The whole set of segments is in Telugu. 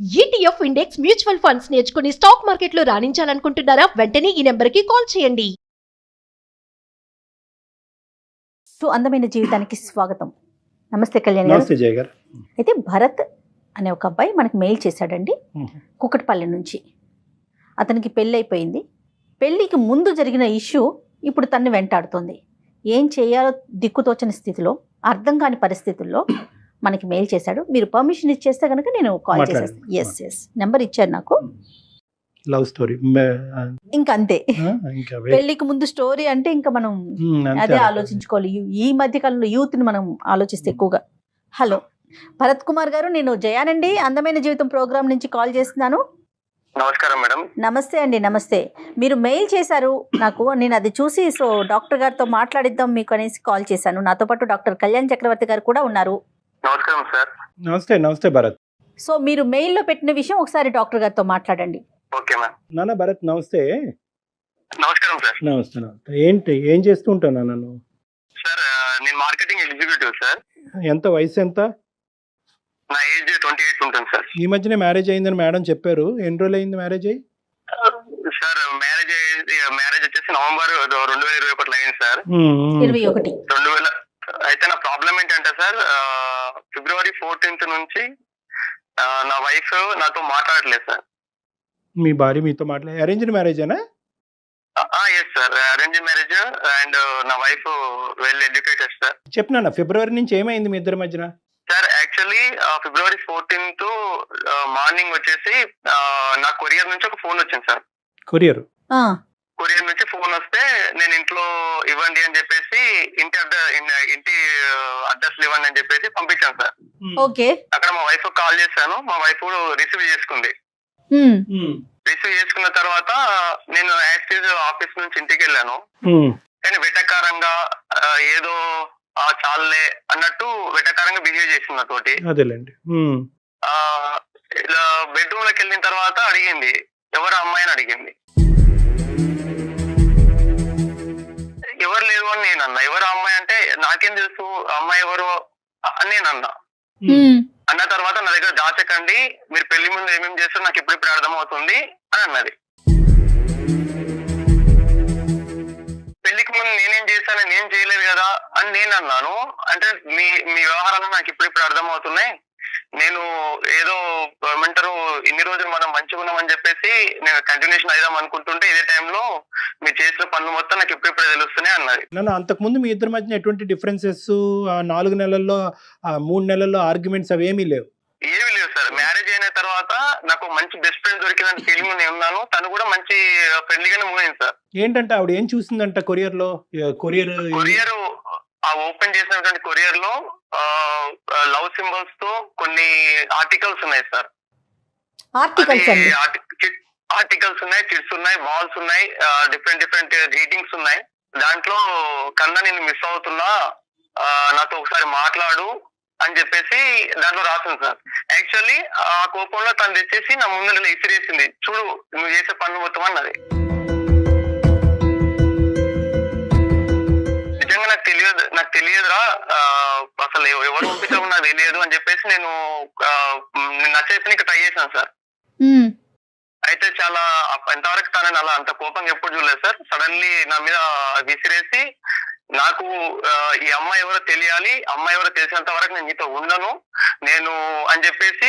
ETF ఇండెక్స్ మ్యూచువల్ ఫండ్స్ నేర్చుకుని స్టాక్ మార్కెట్లో రాణించాలనుకుంటున్నారా? వెంటనే ఈ నెంబర్కి కాల్ చేయండి. అందమైన జీవితానికి స్వాగతం. నమస్తే కళ్యాణ్ గారు. నమస్తే జయ గారు. అయితే భరత్ అనే ఒక అబ్బాయి మనకి మెయిల్ చేశాడండి, కుకట్పల్లి నుంచి. అతనికి పెళ్ళి అయిపోయింది. పెళ్ళికి ముందు జరిగిన ఇష్యూ ఇప్పుడు తన్ని వెంటాడుతోంది. ఏం చేయాలో దిక్కుతోచని స్థితిలో, అర్థం కాని పరిస్థితుల్లో మనకి మెయిల్ చేశాడు. మీరు పర్మిషన్ ఇచ్చేస్తే కనుక నేను కాల్ చేసేస్తాను. ఎస్ నెంబర్ ఇచ్చారు నాకు. లవ్ స్టోరీ ఇంకా అంతే. పెళ్లికి ముందు స్టోరీ అంటే ఇంకా మనం అదే ఆలోచించుకోవాలి. ఈ మధ్య కాలంలో యూత్ ని మనం ఆలోచిస్తే ఎక్కువగా. హలో భరత్ కుమార్ గారు, నేను జయానండి, అందమైన జీవితం ప్రోగ్రామ్ నుంచి కాల్ చేస్తున్నాను. నమస్కారం మేడం. నమస్తే అండి. నమస్తే. మీరు మెయిల్ చేశారు నాకు, నేను అది చూసి సో డాక్టర్ గారితో మాట్లాడిద్దాం మీకు అనేసి కాల్ చేశాను. నాతో పాటు డాక్టర్ కళ్యాణ్ చక్రవర్తి గారు కూడా ఉన్నారు. నమస్కారం సార్. నమస్తే. నమస్తే భరత్. సో మీరు మెయిల్లో పెట్టిన విషయం ఒకసారి డాక్టర్ గారితో మాట్లాడండి. Okay ma'am. నాన్న భరత్ నమస్తే. నమస్కారం సార్. నమస్తే. నమస్తే. ఏంటి ఏం చేస్తూ ఉంటావు నన్ను? సార్ నేను మార్కెటింగ్ ఎగ్జిక్యూటివ్ సార్. ఎంత వయసు ఎంత? నా ఏజ్ 28 ఉంటుంది సార్. ఈ మధ్యనే మ్యారేజ్ అయిందని మేడం చెప్పారు. ఎన్ని రోజులు అయింది మ్యారేజ్ అయ్యి? సార్ మ్యారేజ్ వచ్చేసి నవంబర్ 2021 అయింది సార్. 21. 2000. అయితే నా ప్రాబ్లం ఏంటంటే సార్, ఫిబ్రవరి 14th నుంచి నా వైఫ్ నాతో మాట్లాడలేదు సార్. మీ భార్య మీతో అరేంజ్డ్ మ్యారేజేనా? Yes sir, arrange marriage. And నా వైఫ్ వెల్ ఎడ్యుకేటెడ్ సార్. చెప్పినా ఫిబ్రవరి నుంచి ఏమైంది మీ ఇద్దరి మధ్యన? సార్ యాక్చువల్లీ ఫిబ్రవరి 14th మార్నింగ్ వచ్చేసి నా కొరియర్ నుంచి ఒక ఫోన్ వచ్చింది సార్. కొరియర్ నుంచి ఫోన్ వస్తే నేను ఇంట్లో ఇవ్వండి అని చెప్పేసి ఇంటి అడ్రస్ ఇవ్వండి అని చెప్పేసి పంపించాను సార్. ఓకే. అక్కడ మా వైఫ్ కాల్ చేశాను. మా వైఫ్ రిసీవ్ చేసుకుంది. రిసీవ్ చేసుకున్న తర్వాత నేను యాక్చువల్ ఆఫీస్ నుంచి ఇంటికి వెళ్ళాను. కానీ వెటకారంగా ఏదో చాలే అన్నట్టు వెటకారంగా బిహేవ్ చేసింది నాతోటి. అదేలేండి. ఇలా బెడ్రూమ్ లోకి వెళ్ళిన తర్వాత అడిగింది, ఎవరు అమ్మాయి అని అడిగింది. ఎవరు లేదు అని నేను అన్నా. ఎవరు అమ్మాయి అంటే నాకేం తెలుసు అమ్మాయి ఎవరు అని నేను అన్నా. అన్న తర్వాత నా దగ్గర దాచకండి, మీరు పెళ్లి ముందు ఏమేమి చేస్తారో నాకు ఇప్పుడిప్పుడు అర్థమవుతుంది అని అన్నది. పెళ్లికి ముందు నేనేం చేశాను, నేను చేయలేదు కదా అని నేను అన్నాను. అంటే మీ వ్యవహారాలు నాకు ఇప్పుడిప్పుడు అర్థమవుతున్నాయి. నేను ఏదో ఏమంటారు, ఇన్ని రోజులు మనం మంచిగా ఉన్నామని చెప్పేసి నేను కంటిన్యూషన్ అయిదాం అనుకుంటుంటే ఇదే టైంలో మీరు చేసిన పనులు మొత్తం నాకు ఇప్పుడిప్పుడే తెలుస్తున్నాయి అన్నది. నన్ను అంతకుముందు మీ ఇద్దరి మధ్యన ఎటువంటి డిఫరెన్సెస్ 4 నెలల్లో 3 నెలల్లో ఆర్గ్యుమెంట్స్ అవేమీ లేవు? ఏమీ లేవు సార్. మ్యారేజ్ అయిన తర్వాత నాకు మంచి బెస్ట్ ఫ్రెండ్ దొరికిందని ఫీలింగ్ నేను ఉన్నాను. తను కూడా మంచి ఫ్రెండ్లీగానే మూవ్ అయింది సార్. ఏంటంటే ఆవిడ ఏం చూసిందంట కొరియర్ ఓపెన్ చేసినటువంటి కొరియర్ లో లవ్ సింబల్స్ తో కొన్ని ఆర్టికల్స్ ఉన్నాయి సార్. ఆర్టికల్స్ ఉన్నాయి, కిడ్స్ ఉన్నాయి, బాల్స్ ఉన్నాయి, డిఫరెంట్ గ్రీటింగ్స్ ఉన్నాయి. దాంట్లో కన్నా నేను మిస్ అవుతున్నా, నాతో ఒకసారి మాట్లాడు అని చెప్పేసి దాంట్లో రాసింది సార్. యాక్చువల్లీ ఆ కోపంలో తను తెచ్చేసి నా ముందు ఇసిరేసింది, చూడు నువ్వు చేసే పనులు మొత్తం అన్నది. నాకు తెలియదురా, అసలు ఎవరు పంపించాము నాకు తెలియదు అని చెప్పేసి నేను నచ్చేసి ట్రై చేశాను సార్. అయితే చాలా ఎంతవరకు తనని అలా అంత కోపంగా ఎప్పుడు చూడలేదు సార్. సడన్లీ నా మీద విసిరేసి, నాకు ఈ అమ్మాయి ఎవరో తెలియాలి, అమ్మాయి ఎవరో తెలిసినంత వరకు నేను నీతో ఉండను నేను అని చెప్పేసి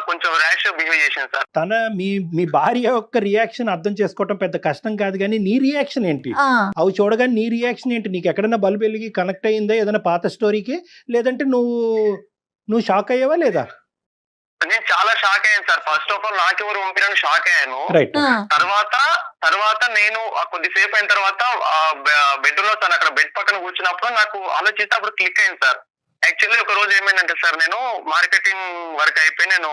కొంచెం ర్యాష్ బిహేవ్ చేశాను సార్. తన మీ భార్య యొక్క రియాక్షన్ అర్థం చేసుకోవటం పెద్ద కష్టం కాదు, కానీ నీ రియాక్షన్ ఏంటి? అవి చూడగానే నీ రియాక్షన్ ఏంటి? నీకు ఎక్కడైనా బల్బు వెలిగి కనెక్ట్ అయ్యిందా ఏదైనా పాత స్టోరీకి? లేదంటే నువ్వు షాక్ అయ్యావా లేదా? నేను చాలా షాక్ అయ్యాను సార్. ఫస్ట్ ఆఫ్ ఆల్ నాకెవరు పంపినని షాక్ అయ్యాను. తర్వాత నేను కొద్దిసేపు అయిన తర్వాత బెడ్రూమ్ లో తను అక్కడ బెడ్ పక్కన కూర్చున్నప్పుడు నాకు ఆలోచిస్తే అప్పుడు క్లిక్ అయింది సార్. యాక్చువల్లీ ఒక రోజు ఏమైందంటే సార్, నేను మార్కెటింగ్ వర్క్ అయిపోయి నేను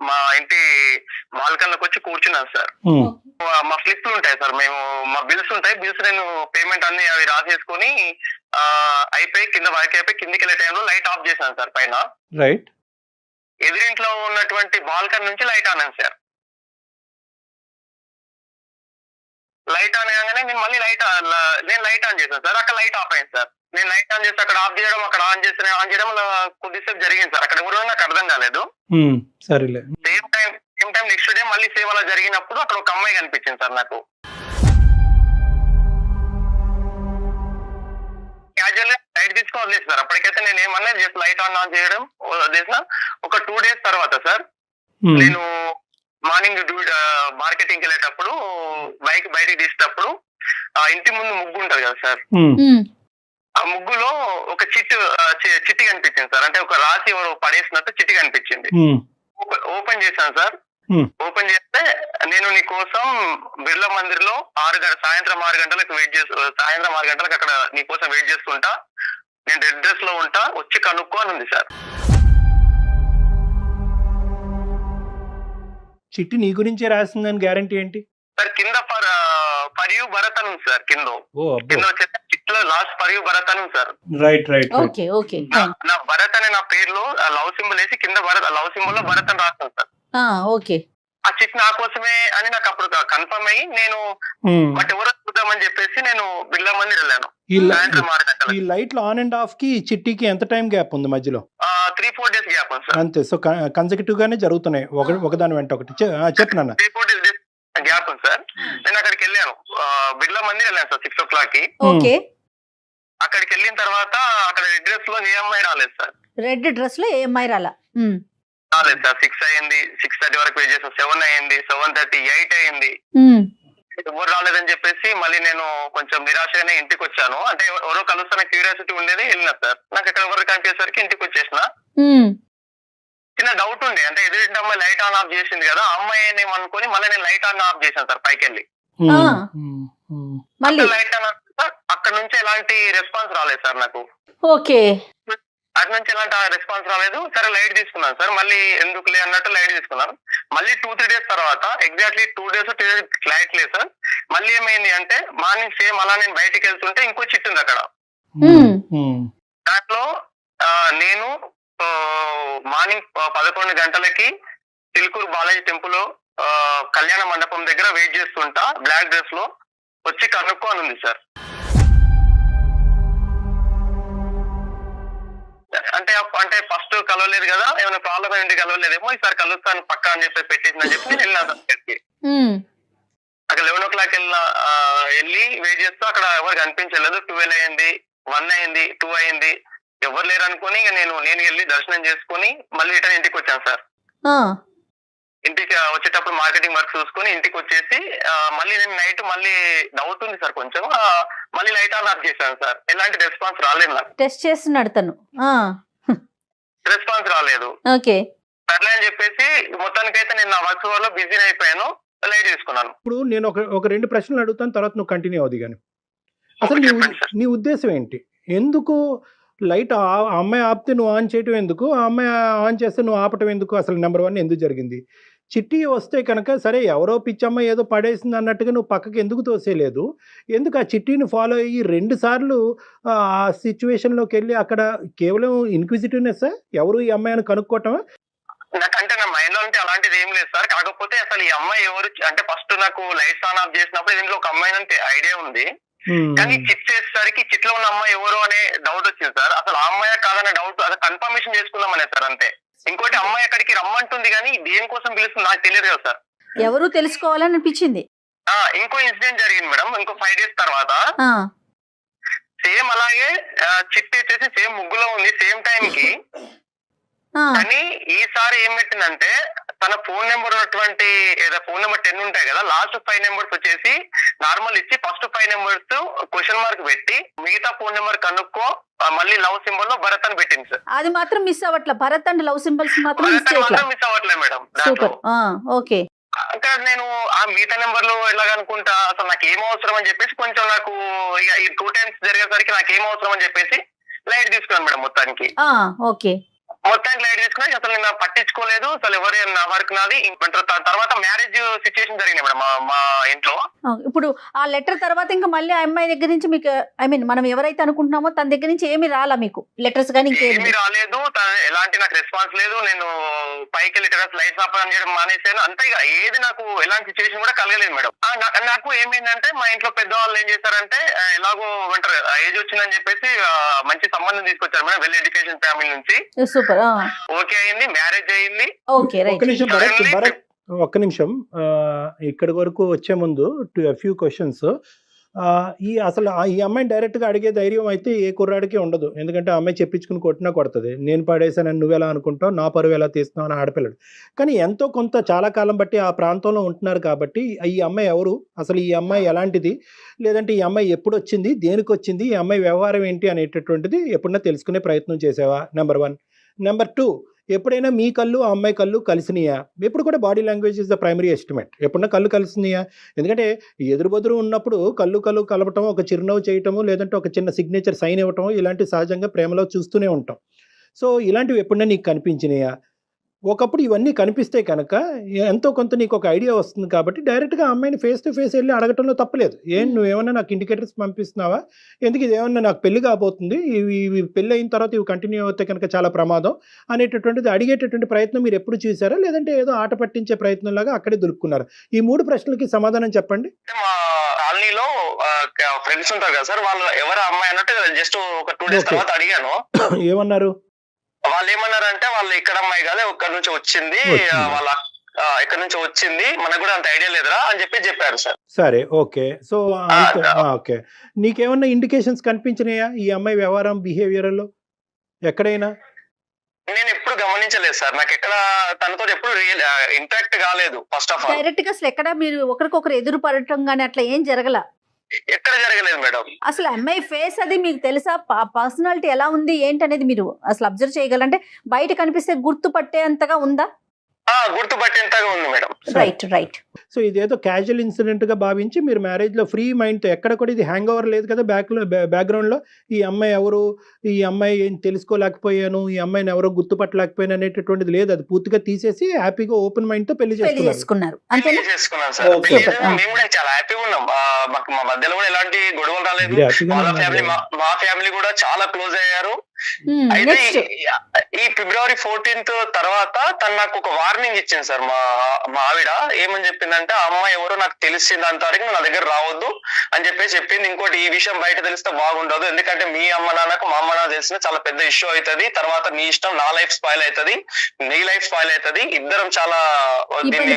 మా ఇంటి బాల్కన్లోకి వచ్చి కూర్చున్నాను సార్. మా స్లిప్లు ఉంటాయి సార్, మా బిల్స్ ఉంటాయి. బిల్స్ నేను పేమెంట్ అన్ని అవి రాసేసుకొని అయిపోయి కింద వర్క్ అయిపోయి కిందికి వెళ్ళే టైంలో లైట్ ఆఫ్ చేశాను సార్ పైన. రైట్. ఎదురింట్లో ఉన్నటువంటి బాల్కన్ నుంచి లైట్ ఆనాను సార్. లైట్ ఆన్ కాగానే నేను మళ్ళీ లైట్ ఆన్ చేశాను సార్. అక్కడ లైట్ ఆఫ్ అయింది సార్. నేను లైట్ ఆన్ చేసి అక్కడ ఆఫ్ చేయడం, అక్కడ ఆన్ చేయడం కొద్దిసేపు జరిగింది సార్. అక్కడ ఎవరు నాకు అర్థం కాలేదు. సరేలే. మళ్ళీ సేమ్ అలా జరిగినప్పుడు అక్కడ ఒక అమ్మాయి కనిపించింది సార్ నాకు. క్యాజువల్ గా లైట్ తీసుకొని వదిలేసి సార్. అప్పటికైతే నేను ఏమన్నా జస్ట్ లైట్ ఆన్ చేయడం వదిలేసిన. ఒక 2 days తర్వాత సార్ నేను మార్నింగ్ మార్కెటింగ్ కి వెళ్ళేటప్పుడు బైక్ బయటికి తీసేటప్పుడు ఆ ఇంటి ముందు ముగ్గు ఉంటది కదా సార్, ఆ ముగ్గులో ఒక చిట్టి కనిపించింది సార్. అంటే ఒక రాసి ఎవరు పడేసినట్టు చిట్టి కనిపించింది. ఓపెన్ చేశాను సార్. ఓపెన్ చేస్తే నేను నీ కోసం బిర్లా మందిర్ లో సాయంత్రం 6 గంటలకు సాయంత్రం 6 గంటలకు అక్కడ నీ కోసం వెయిట్ చేస్తుంటా, నేను రెడ్ డ్రెస్ లో ఉంటా, వచ్చి కనుక్కో అని ఉంది సార్. చిట్టి నీ గురించే రాసిందని గ్యారంటీ ఏంటి సార్? కింద పరియు భరత్ అని ఉంది సార్. కింద వచ్చేసి చిట్లో లాస్ట్ పరియు భరత్ అని ఉంది sir. Right right. Okay okay. నా భరత్ అనే నా పేరులో లవ్ సింబల్ వేసి కింద లవ్ సింబల్ లో భరత్ అని రాస్తాను సార్. ఓకే. ఆ చిట్ నా కోసమే అని నాకు అప్పుడు కన్ఫర్మ్ అయ్యి నేను బట్ ఎవరో చూద్దామని చెప్పేసి నేను బిర్లా మందిర్ వెళ్ళాను. సాయంత్రం 6 గంటలకు. ఈ లైట్లు ఆన్ అండ్ ఆఫ్ కి చిట్టికి ఎంత టైం గ్యాప్ ఉంది మధ్యలో? 3-4 days గ్యాప్ ఉంది సార్. అంతే. సో కన్సెక్యూటివ్ గానే జరుగుతున్నాయి ఒకదాని వెంట ఒకటి. చెప్పు నాన్న. 3-4 days గ్యాప్ ఉంది సార్. నేను అక్కడికి వెళ్ళాను, బిర్లా మందిర్ వెళ్ళాను సార్ 6 o'clock కి. ఓకే. అక్కడికి వెళ్ళిన తర్వాత అక్కడ రెడ్ డ్రెస్ లో ఏ అమ్మాయి రాలేదు సార్. రెడ్ డ్రెస్ లో ఏ అమ్మాయి రాలేదు సార్. 6 అయింది, 6:30 వరకు వెయిట్ చేసాం. 7 అయింది, 7:30, 8 అయింది, ఎవరు రాలేదని చెప్పేసి మళ్ళీ నేను కొంచెం నిరాశగానే ఇంటికి వచ్చాను. అంటే ఎవరో కలుస్తున్న క్యూరియాసిటీ ఉండేది, వెళ్ళిన సార్. నాకు ఇక్కడ ఎవరు కనిపించేసరికి ఇంటికి వచ్చేసిన. చిన్న డౌట్ ఉండే, అంటే ఎదురింటి అమ్మాయి లైట్ ఆన్ ఆఫ్ చేసింది కదా, అమ్మాయి అనుకుని మళ్ళీ నేను లైట్ ఆన్ ఆఫ్ చేశాను సార్. పైకి వెళ్ళి లైట్ ఆన్ ఆఫ్, అక్కడ నుంచి ఎలాంటి రెస్పాన్స్ రాలేదు సార్ నాకు. ఓకే. అటు నుంచి ఎలాంటి రెస్పాన్స్ రాలేదు. సరే లైట్ తీసుకున్నాను సార్. మళ్ళీ ఎందుకులే అన్నట్టు లైట్ తీసుకున్నాను. మళ్ళీ 2-3 days తర్వాత ఎగ్జాక్ట్లీ 2 days లైట్ లేదు సార్. మళ్ళీ ఏమైంది అంటే మార్నింగ్ సేమ్ అలా నేను బయటికి వెళ్తుంటే ఇంకో చిట్టు ఉంది అక్కడ. దాంట్లో నేను మార్నింగ్ 11 గంటలకి చిలుకూరు బాలాజీ టెంపుల్ కళ్యాణ మండపం దగ్గర వెయిట్ చేస్తుంటా, బ్లాక్ డ్రెస్ లో, వచ్చి కనుక్కో అని ఉంది సార్. అంటే ఫస్ట్ కలవలేదు కదా, ఏమైనా ప్రాబ్లం ఏంటి కలవలేదేమో, ఈసారి కలుస్తాను పక్కా అని చెప్పి పెట్టేసిందని చెప్పి నేను వెళ్ళినా సార్. అక్కడ 11 o'clock వెళ్ళి వెయిట్ చేస్తూ అక్కడ ఎవరు కనిపించలేదు. 12 అయింది, 1 అయింది, 2 అయింది, ఎవరు లేరు అనుకుని నేను వెళ్ళి దర్శనం చేసుకుని మళ్ళీ రిటర్న్ ఇంటికి వచ్చాను సార్. ఇంటికి వచ్చేటప్పుడు మార్కెటింగ్ వర్క్ చూసుకుని ఇంటికి వచ్చేసి మళ్ళీ నేను నైట్ మళ్ళీ డౌట్ ఉంది సార్ కొంచెం, మళ్ళీ లైట్ ఆన్ ఆఫ్ చేశాను సార్. ఎలాంటి రెస్పాన్స్ రాలేదు నాకు. టెస్ట్ చేస్తున్నాడు తను. రెస్పాన్స్ రాలేదు. ఓకే. సర్లే అని చెప్పేసి మొత్తానికైతే నేను నా వర్క్ వల్ల బిజీ అయిపోయాను, లైట్ తీసుకున్నాను. ఇప్పుడు నేను ఒక 2 ప్రశ్నలు అడుగుతాను, తర్వాత నువ్వు కంటిన్యూ అవుది. కానీ అసలు నీ ఉద్దేశం ఏంటి? ఎందుకు లైట్ ఆ అమ్మాయి ఆపితే నువ్వు ఆన్ చేయటం ఎందుకు, ఆ అమ్మాయి ఆన్ చేస్తే నువ్వు ఆపటం ఎందుకు? అసలు నెంబర్ 1 ఎందుకు జరిగింది? చిట్టి వస్తే కనుక సరే ఎవరో పిచ్చమ్మ ఏదో పడేసింది అన్నట్టుగా నువ్వు పక్కకి ఎందుకు తోసేయలేదు? ఎందుకు ఆ చిట్టిని ఫాలో అయ్యి 2 సార్లు ఆ సిచ్యువేషన్లోకి వెళ్ళి అక్కడ కేవలం ఇన్క్విజిటివ్నెస్, ఎవరు ఈ అమ్మాయిని కనుక్కోవటమా? నాకంటే నా మైండ్ లో అంటే అలాంటిది ఏం లేదు సార్. కాకపోతే అసలు ఈ అమ్మాయి ఎవరు అంటే ఫస్ట్ నాకు లైట్స్ ఆన్ ఆఫ్ చేసినప్పుడు దీంట్లో ఒక అమ్మాయి అంటే ఐడియా ఉంది, కానీ చిట్ చేసేసరికి చిట్లో ఉన్న అమ్మాయి ఎవరు అనే డౌట్ వచ్చింది సార్. అసలు ఆ అమ్మాయి కాదనే డౌట్, అసలు కన్ఫర్మేషన్ చేసుకుందామనే సార్ అంతే. ఇంకోటి అమ్మాయి అక్కడికి రమ్మంటుంది కానీ దేనికోసం పిలుస్తుంది నాకు తెలియదు కదా సార్. ఎవరు తెలుసుకోవాలని అనిపించింది. ఇంకో ఇన్సిడెంట్ జరిగింది మేడం. ఇంకో 5 days తర్వాత సేమ్ అలాగే చిట్ వచ్చేసి సేమ్ ముగ్గులో ఉంది సేమ్ టైం కి. కానీ ఈసారి ఏం పెట్టిందంటే తన ఫోన్ నెంబర్ ఉన్నటువంటి ఫోన్ నెంబర్ 10 ఉంటాయి కదా, లాస్ట్ 5 numbers వచ్చేసి నార్మల్ ఇచ్చి ఫస్ట్ 5 numbers క్వశ్చన్ మార్క్ పెట్టి మిగతా ఫోన్ నెంబర్ కనుక్కో మళ్ళీ లవ్ సింబల్ లో భరత్ అని పెట్టింది సార్. అది మాత్రం మిస్ అవ్వట్లే, భరత్ అండ్ లవ్ సింబల్స్ మాత్రం మిస్ అవ్వట్లేదు మేడం. సూపర్. ఓకే. అక్కడ నేను ఆ మిగతా నెంబర్లు ఎలాగనుకుంటా, అసలు నాకు ఏం అవసరం అని చెప్పేసి కొంచెం నాకు ఇక ఈ 2 times జరిగేసరికి నాకు ఏం అవసరం అని చెప్పేసి లైట్ తీసుకున్నాను మేడం మొత్తానికి. ఓకే. మొత్తానికి లైట్ తీసుకున్నా, అసలు నేను పట్టించుకోలేదు అసలు ఎవరు నా వర్క్ నాది. తర్వాత మ్యారేజ్ సిచ్యుయేషన్ జరిగింది మేడం మా ఇంట్లో. ఇప్పుడు ఆ లెటర్ తర్వాత ఇంకా మళ్ళీ ఆ అమ్మాయి దగ్గర నుంచి మీకు మనం ఎవరైతే అనుకుంటున్నామో తన దగ్గర నుంచి ఏమి రాలా మీకు లెటర్స్ కానీ? ఏమీ రాలేదు, ఎలాంటి నాకు రెస్పాన్స్ లేదు. నేను పైకి వెళ్ళి లైట్స్ ఆఫ్ ఆన్ చేయడం మానేసాను అంతే. ఇక ఏది నాకు ఎలాంటి సిచ్యువేషన్ కూడా కలగలేదు మేడం. నాకు ఏమైందంటే మా ఇంట్లో పెద్దవాళ్ళు ఏం చేశారంటే ఎలాగో అంటారు ఏజ్ వచ్చిందని చెప్పేసి మంచి సంబంధం తీసుకొచ్చారు మేడం, వెల్ ఎడ్యుకేషన్ ఫ్యామిలీ నుంచి. సూపర్. ఓకే అయింది, మ్యారేజ్ అయింది. Okay right. ఒక్క నిమిషం. ఇక్కడి వరకు వచ్చే ముందు ఫ్యూ క్వశ్చన్స్. ఈ అమ్మాయిని డైరెక్ట్గా అడిగే ధైర్యం అయితే ఏ కుర్రాడికి ఉండదు. ఎందుకంటే ఆ అమ్మాయి చెప్పించుకుని కొట్టినా కొడుతుంది. నేను పడేసానని నువ్వెలా అనుకుంటావు, నా పరువు ఎలా తీస్తున్నావు అని ఆడపిల్లడు. కానీ ఎంతో కొంత చాలా కాలం బట్టి ఆ ప్రాంతంలో ఉంటున్నారు కాబట్టి ఈ అమ్మాయి ఎవరు, అసలు ఈ అమ్మాయి ఎలాంటిది, లేదంటే ఈ అమ్మాయి ఎప్పుడు వచ్చింది, దేనికి వచ్చింది, ఈ అమ్మాయి వ్యవహారం ఏంటి అనేటటువంటిది ఎప్పుడన్నా తెలుసుకునే ప్రయత్నం చేసావా? నెంబర్ 1. నెంబర్ 2, ఎప్పుడైనా మీ కళ్ళు ఆ అమ్మాయి కళ్ళు కలిసినాయా? ఎప్పుడు కూడా body language is the primary estimate. ఎప్పుడన్నా కళ్ళు కలిసినాయా? ఎందుకంటే ఎదురు బదురు ఉన్నప్పుడు కళ్ళు కలపటం, ఒక చిరునవ్వు చేయటము, లేదంటే ఒక చిన్న సిగ్నేచర్ సైన్ ఇవ్వటం, ఇలాంటి సహజంగా ప్రేమలో చూస్తూనే ఉంటాం. సో ఇలాంటివి ఎప్పుడన్నా నీకు కనిపించినాయా? ఒకప్పుడు ఇవన్నీ కనిపిస్తే కనుక ఎంతో కొంత నీకు ఒక ఐడియా వస్తుంది కాబట్టి డైరెక్ట్గా అమ్మాయిని ఫేస్ టు ఫేస్ వెళ్ళి అడగటంలో తప్పలేదు. నువ్వేమన్నా నాకు ఇండికేటర్స్ పంపిస్తున్నావా, ఎందుకు ఇదేమన్నా నాకు పెళ్లి కాబోతుంది, ఇవి పెళ్ళి అయిన తర్వాత ఇవి కంటిన్యూ అవుతే కనుక చాలా ప్రమాదం అనేటటువంటిది అడిగేటటువంటి ప్రయత్నం మీరు ఎప్పుడు చూసారా, లేదంటే ఏదో ఆట పట్టించే ప్రయత్నంలాగా అక్కడే దొరుకున్నారు? ఈ 3 ప్రశ్నలకి సమాధానం చెప్పండి. మా కాలనీలో ఫ్రెండ్స్ ఉంటారు కదా సార్, వాళ్ళు ఎవరు అమ్మాయి అన్నట్టు జస్ట్ ఒక 2 days తర్వాత అడిగాను. ఏమన్నారు? వాళ్ళు ఏమన్నారంటే వాళ్ళు ఇక్కడ అమ్మాయి కాదు, ఇక్కడ నుంచి వచ్చింది, వాళ్ళ ఇక్కడ నుంచి వచ్చింది, మనకు కూడా అంత ఐడియా లేదురా అని చెప్పారు సార్. సరే, ఓకే. సో ఓకే, నీకేమన్నా ఇండికేషన్స్ కనిపించినాయా ఈ అమ్మాయి వ్యవహారం, బిహేవియర్లో ఎక్కడైనా? నేను ఎప్పుడు గమనించలేదు సార్, నాకు ఎక్కడ తనతో ఎప్పుడు ఇంటరాక్ట్ కాలేదు. ఫస్ట్ ఆఫ్ ఆల్ డైరెక్ట్ గా అసలు ఎక్కడ మీరు ఒకరికొకరు ఎదురు పడటం గానీ అట్లా ఏం జరగల? ఎక్కడ జరగలేదు మేడం. అసలు అమ్మాయి ఫేస్ అది మీకు తెలుసా? పర్సనాలిటీ ఎలా ఉంది ఏంటి అనేది మీరు అసలు అబ్జర్వ్ చేయగలంటే బయట కనిపిస్తే గుర్తుపట్టే అంతగా ఉందా? గుర్తుపట్టేంతగా ఉంది మేడం. రైట్. సో ఇదేదో క్యాజువల్ ఇన్సిడెంట్ గా భావించి మీరు మ్యారేజ్ లో ఫ్రీ మైండ్ తో, ఎక్కడ కూడా ఇది హ్యాంగ్ ఓవర్ లేదు కదా బ్యాక్గ్రౌండ్ లో, ఈ అమ్మాయి ఎవరు, ఈ అమ్మాయి ఏం తెలుసుకోలేకపోయాను, ఈ అమ్మాయిని ఎవరో గుర్తుపట్టలేకపోయాను అనేటటువంటిది లేదు. అది పూర్తిగా తీసేసి హ్యాపీగా ఓపెన్ మైండ్ తో పెళ్లి చేసుకున్నారు. చేసుకున్నాను సార్. మేము కూడా చాలా హ్యాపీగా ఉన్నాం. మా మధ్యలో కూడా ఎలాంటి గొడవలు రాలేదు. మా ఫ్యామిలీ కూడా చాలా క్లోజ్ అయ్యారు. అయితే ఈ February 14th తర్వాత తను నాకు ఒక వార్నింగ్ ఇచ్చింది సార్. మా ఆవిడ ఏమని చెప్పిందంటే, ఆ అమ్మాయి ఎవరో నాకు తెలిసింది అంతవరకు నా దగ్గర రావద్దు అని చెప్పింది. ఇంకోటి, ఈ విషయం బయట తెలిస్తే బాగుండదు, ఎందుకంటే మీ అమ్మ నాన్నకు మా అమ్మ నాన్న తెలిసిన చాలా పెద్ద ఇష్యూ అవుతుంది, తర్వాత నీ ఇష్టం, నా లైఫ్ స్పాయిల్ అవుతుంది, నీ లైఫ్ స్పాయిల్ అవుతుంది, ఇద్దరం చాలా దీన్ని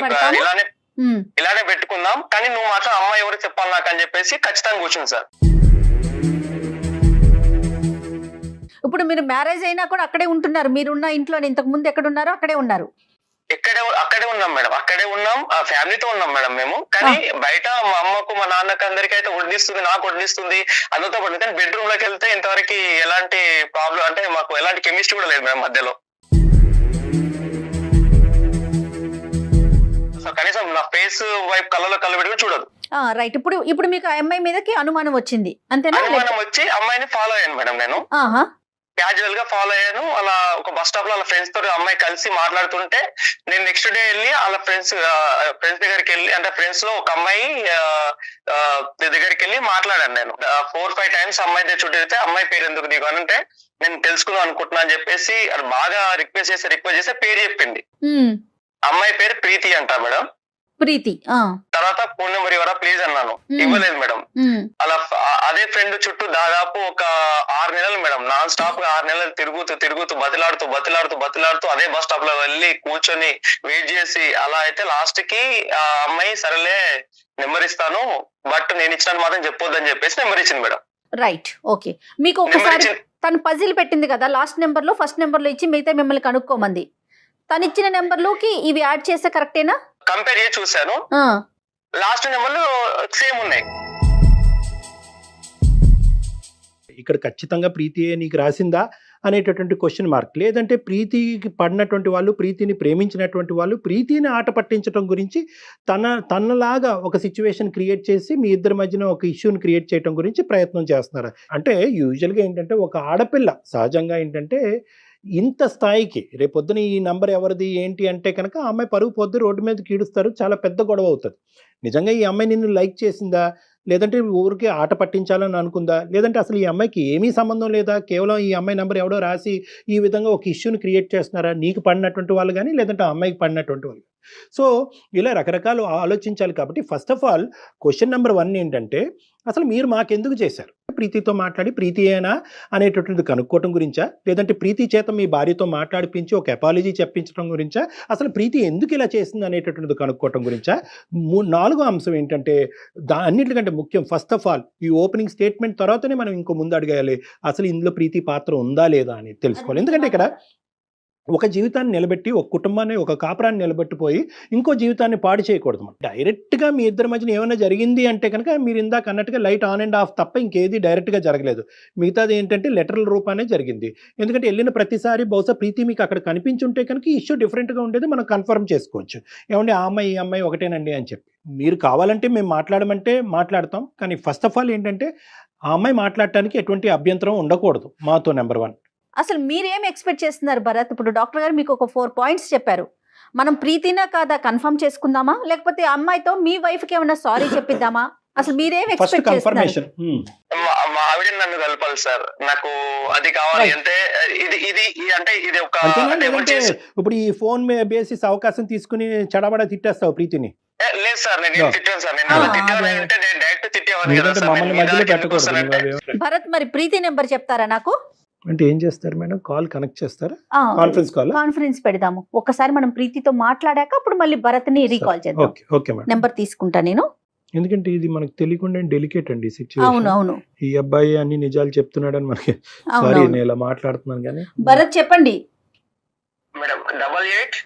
ఇలానే పెట్టుకుందాం, కానీ నువ్వు మాత్రం అమ్మాయి ఎవరు చెప్పాలి నాకు అని చెప్పేసి ఖచ్చితంగా కూర్చుంది సార్. ఇప్పుడు మీరు మ్యారేజ్ అయినా కూడా అక్కడే ఉంటున్నారు, మీరున్న ఇంట్లో ఇంతకు ముందు ఎక్కడ ఉన్నారో అక్కడే ఉన్నారు? అక్కడే ఉన్నాం మేడం, అక్కడే ఉన్నాం, ఫ్యామిలీతో ఉన్నాం మేడం మేము. కానీ బయట మా అమ్మకు మా నాన్నకు అందరికీ అయితే వడ్డిస్తుంది, నాకు వడ్డిస్తుంది, అందరితో పడుతుంది. కానీ బెడ్రూమ్ లోకి వెళ్తే ఇంతవరకు ఎలాంటి ప్రాబ్లం, అంటే మాకు ఎలాంటి కెమిస్ట్రీ కూడా లేదు మేడం మధ్యలో. కనీసం నా ఫేస్ వైపు కళ్ళలో కళ్ళు పెట్టుకుని చూడదు. రైట్. ఇప్పుడు మీకు అమ్మాయి మీదకి అనుమానం వచ్చింది అంతేనా? అనుమానం వచ్చి అమ్మాయిని ఫాలో అయ్యాను మేడం. నేను క్యాజువల్ గా ఫాలో అయ్యాను. అలా ఒక బస్ స్టాప్ లో వాళ్ళ ఫ్రెండ్స్ తో అమ్మాయి కలిసి మాట్లాడుతుంటే నేను నెక్స్ట్ డే వెళ్ళి వాళ్ళ ఫ్రెండ్స్ దగ్గరికి వెళ్ళి, అంటే ఫ్రెండ్స్ లో ఒక అమ్మాయి దగ్గరికి వెళ్ళి మాట్లాడాను. నేను 4-5 times అమ్మాయి చుట్టూ తిరిగితే, అమ్మాయి పేరు ఎందుకు నీకు అని అంటే, నేను తెలుసుకుందాం అనుకుంటున్నా అని చెప్పేసి బాగా రిక్వెస్ట్ చేస్తే పేరు చెప్పింది. అమ్మాయి పేరు ప్రీతి అంట మేడం. ప్రీతి. తర్వాత ఫోన్ నెంబర్ ఇవ్వరా ప్లీజ్ అన్నాను, ఇవ్వలేదు మేడం. అలా అదే ఫ్రెండ్ చుట్టూ దాదాపు ఒక 6 నెలలు మేడం, నాన్ స్టాప్ గా 6 నెలలు తిరుగుతూ బతిలాడుతూ అదే బస్ స్టాప్ లో వెళ్ళి కూర్చొని వెయిట్ చేసి, అలా అయితే లాస్ట్ కి ఆ అమ్మాయి సరేలే నెంబర్ ఇస్తాను, బట్ నేను ఇచ్చినట్టు మాత్రం చెప్పొద్దని చెప్పేసి నెంబర్ ఇచ్చింది మేడం. Right, okay. మీకు ఒకసారి తను పజిల్ పెట్టింది కదా, లాస్ట్ నెంబర్ లో ఫస్ట్ నెంబర్ లో ఇచ్చి మిగతా మిమ్మల్ని కనుక్కోమంది. తను ఇచ్చిన నెంబర్ లోకి ఇవి యాడ్ చేస్తే కరెక్టేనా? కంపేర్ చేసి చూసాను, లాస్ట్ నెంబర్లు సేమ్ ఉన్నాయి. ఇక్కడ ఖచ్చితంగా ప్రీతియే నీకు రాసిందా అనేటటువంటి క్వశ్చన్ మార్క్. లేదంటే ప్రీతికి పడినటువంటి వాళ్ళు, ప్రీతిని ప్రేమించినటువంటి వాళ్ళు ప్రీతిని ఆట పట్టించడం గురించి తనలాగా ఒక సిచ్యువేషన్ క్రియేట్ చేసి మీ ఇద్దరి మధ్యన ఒక ఇష్యూని క్రియేట్ చేయడం గురించి ప్రయత్నం చేస్తున్నారు. అంటే యూజువల్గా ఏంటంటే ఒక ఆడపిల్ల సహజంగా ఏంటంటే ఇంత స్థాయికి రేపొద్దున ఈ నంబర్ ఎవరిది ఏంటి అంటే కనుక ఆ అమ్మాయి పరుగు పొద్దు రోడ్డు మీద కీడుస్తారు, చాలా పెద్ద గొడవ అవుతుంది. నిజంగా ఈ అమ్మాయి నిన్ను లైక్ చేసిందా, లేదంటే ఊరికి ఆట పట్టించాలని అనుకుందా, లేదంటే అసలు ఈ అమ్మాయికి ఏమీ సంబంధం లేదా, కేవలం ఈ అమ్మాయి నెంబర్ ఎవడో రాసి ఈ విధంగా ఒక ఇష్యూని క్రియేట్ చేస్తున్నారా, నీకు పడినటువంటి వాళ్ళు కానీ లేదంటే ఆ అమ్మాయికి పడినటువంటి వాళ్ళు. సో ఇలా రకరకాలు ఆలోచించాలి. కాబట్టి first of all question number 1 ఏంటంటే, అసలు మీరు మాకెందుకు చేశారు? ప్రీతితో మాట్లాడి ప్రీతియేనా అనేటటువంటిది కనుక్కోవటం గురించా, లేదంటే ప్రీతి చేత మీ భార్యతో మాట్లాడిపించి ఒక అపాలజీ చెప్పించడం గురించా, అసలు ప్రీతి ఎందుకు ఇలా చేసింది అనేటటువంటిది కనుక్కోవటం గురించా? నాలుగో అంశం ఏంటంటే అన్నిటికంటే ముఖ్యం, ఫస్ట్ ఆఫ్ ఆల్ ఈ ఓపెనింగ్ స్టేట్మెంట్ తర్వాతనే మనం ఇంకో ముందు అడగాలి అసలు ఇందులో ప్రీతి పాత్ర ఉందా లేదా అని తెలుసుకోవాలి. ఎందుకంటే ఇక్కడ ఒక జీవితాన్ని నిలబెట్టి ఒక కుటుంబాన్ని ఒక కాపురాన్ని నిలబెట్టిపోయి ఇంకో జీవితాన్ని పాడు చేయకూడదు. డైరెక్ట్గా మీ ఇద్దరి మధ్యన ఏమైనా జరిగింది అంటే కనుక మీరు ఇందాక అన్నట్టుగా లైట్ ఆన్ అండ్ ఆఫ్ తప్ప ఇంకేది డైరెక్ట్గా జరగలేదు. మిగతాది ఏంటంటే లెటరల్ రూపానే జరిగింది. ఎందుకంటే వెళ్ళిన ప్రతిసారి బహుశా ప్రీతి మీకు అక్కడ కనిపించుంటే కనుక ఈ ఇష్యూ డిఫరెంట్గా ఉండేది, మనం కన్ఫర్మ్ చేసుకోవచ్చు. ఏమంటే ఆ అమ్మాయి ఈ అమ్మాయి ఒకటేనండి అని చెప్పి మీరు కావాలంటే మేము మాట్లాడమంటే మాట్లాడతాం. కానీ ఫస్ట్ ఆఫ్ ఆల్ ఏంటంటే ఆ అమ్మాయి మాట్లాడటానికి ఎటువంటి అభ్యంతరం ఉండకూడదు మాతో. నెంబర్ 1. అసలు మీరేం ఎక్స్పెక్ట్ చేస్తున్నారు భరత్? ఇప్పుడు డాక్టర్ గారు మీకు ఒక 4 పాయింట్స్ చెప్పారు. మనం ప్రీతినా కాదా కన్ఫర్మ్ చేసుకుందామా, లేకపోతే అమ్మాయితో మీ వైఫ్ కి ఏమైనా సారీ చెప్పిద్దామా? అసలు మీరేం ఎక్స్పెక్ట్ చేస్తున్నారు? మా ఆవిడ నన్ను కలపాలి సార్, నాకు అది కావాలి. అంటే ఇది అంటే ఇది ఒక ఇప్పుడు ఈ ఫోన్ బేసిస్ అవకాశం తీసుకుని చడబడ తిట్టేస్తావు ప్రీతిని? లేదు సార్, నేను తిట్టాను సార్. నేను తిట్టానంటే నేను డైరెక్ట్ తిట్టేవాడిని కదా సార్. భరత్ మరి ప్రీతి నెంబర్ చెప్తారా నాకు? అంటే ఏం చేస్తారు మేడం? కాల్ కనెక్ట్ చేస్తారా? కాన్ఫరెన్స్ పెడదాము. ఒకసారి మనం ప్రీతితో మాట్లాడాక అప్పుడు మళ్ళీ భరత్ ని రీకాల్ చేద్దాం. Okay madam. నెంబర్ తీసుకుంటా నేను. ఎందుకంటే ఇది మనకు తెలియకుండా డెలికేట్ అండి సిచ్యువేషన్. అవును. ఈ అబ్బాయి అన్ని నిజాలు చెప్తున్నాడని మనకి సారీ నేను ఇలా మాట్లాడుతున్నాను కానీ. భరత్ చెప్పండి మేడం. 88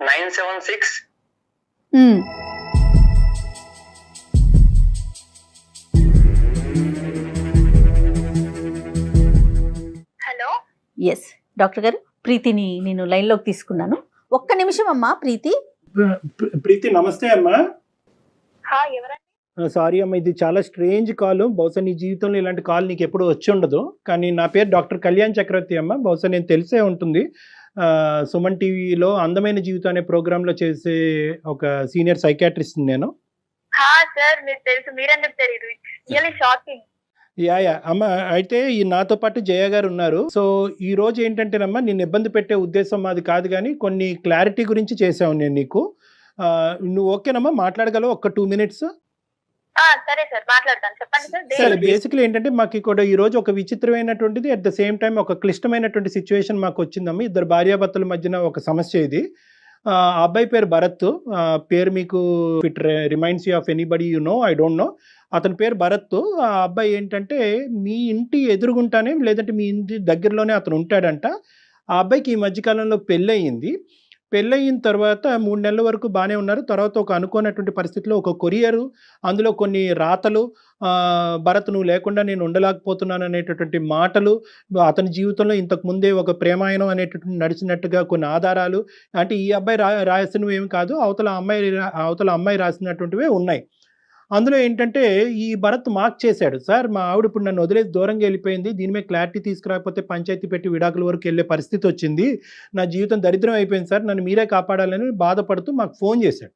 976 ఎస్ డాక్టర్ గారు, ప్రీతిని నేను లైన్ లోకి తీసుకున్నాను. ఒక్క నిమిషం అమ్మా. ప్రీతి నమస్తే అమ్మా. సారీ అమ్మా, ఇది చాలా స్ట్రేంజ్ కాల్. బహుశా నీ జీవితంలో ఇలాంటి కాల్ నీకు ఎప్పుడు వచ్చి ఉండదు. కానీ నా పేరు డాక్టర్ కళ్యాణ్ చక్రవర్తి అమ్మ. బహుశా నేను తెలిసే ఉంటుంది. సుమన్ టీవీలో అందమైన జీవితం అనే ప్రోగ్రాంలో చేసే ఒక సీనియర్ సైకాట్రిస్ట్ నేను. యా అమ్మ, అయితే ఈ నాతో పాటు జయ గారు ఉన్నారు. సో ఈ రోజు ఏంటంటేనమ్మా, నేను ఇబ్బంది పెట్టే ఉద్దేశం మాది కాదు, కానీ కొన్ని క్లారిటీ గురించి చేసావు నేను నీకు. నువ్వు ఓకేనమ్మా? మాట్లాడగలవు ఒక 2 minutes? సరే సార్, మాట్లాడతాను. చెప్పండి సార్. సరే, బేసిక్లీ ఏంటంటే మాకు ఇక్కడ ఈ రోజు ఒక విచిత్రమైనటువంటిది, అట్ ద సేమ్ టైం ఒక క్లిష్టమైనటువంటి సిచ్యువేషన్ మాకు వచ్చిందమ్మా. ఇద్దరు భార్యాభర్తల మధ్యన ఒక సమస్య ఇది. ఆ అబ్బాయి పేరు భరత్. పేరు మీకు it reminds you of anybody you know, I don't know. అతని పేరు భరత్. ఆ అబ్బాయి ఏంటంటే మీ ఇంటి ఎదురుగుంటానే, లేదంటే మీ ఇంటి దగ్గరలోనే అతను ఉంటాడంట. ఆ అబ్బాయికి ఈ మధ్యకాలంలో పెళ్ళయింది. పెళ్ళయిన తర్వాత 3 నెలల వరకు బాగానే ఉన్నారు. తర్వాత ఒక అనుకోనటువంటి పరిస్థితిలో ఒక కొరియరు, అందులో కొన్ని రాతలు, భరత్ నువ్వు లేకుండా నేను ఉండలేకపోతున్నాను అనేటటువంటి మాటలు, అతని జీవితంలో ఇంతకు ముందే ఒక ప్రేమాయణం అనేటటువంటి నడిచినట్టుగా కొన్ని ఆధారాలు, అంటే ఈ అబ్బాయి రాసినవి ఏమి కాదు, అవతల అమ్మాయి రాసినటువంటివే ఉన్నాయి. అందులో ఏంటంటే ఈ భరత్ మార్క్ చేశాడు, సార్ మా ఆవిడ ఇప్పుడు నన్ను వదిలేసి దూరంగా వెళ్ళిపోయింది, దీని మీద క్లారిటీ తీసుకురాకపోతే పంచాయతీ పెట్టి విడాకుల వరకు వెళ్ళే పరిస్థితి వచ్చింది, నా జీవితం దరిద్రం అయిపోయింది సార్, నన్ను మీరే కాపాడాలని బాధపడుతూ మాకు ఫోన్ చేశాడు.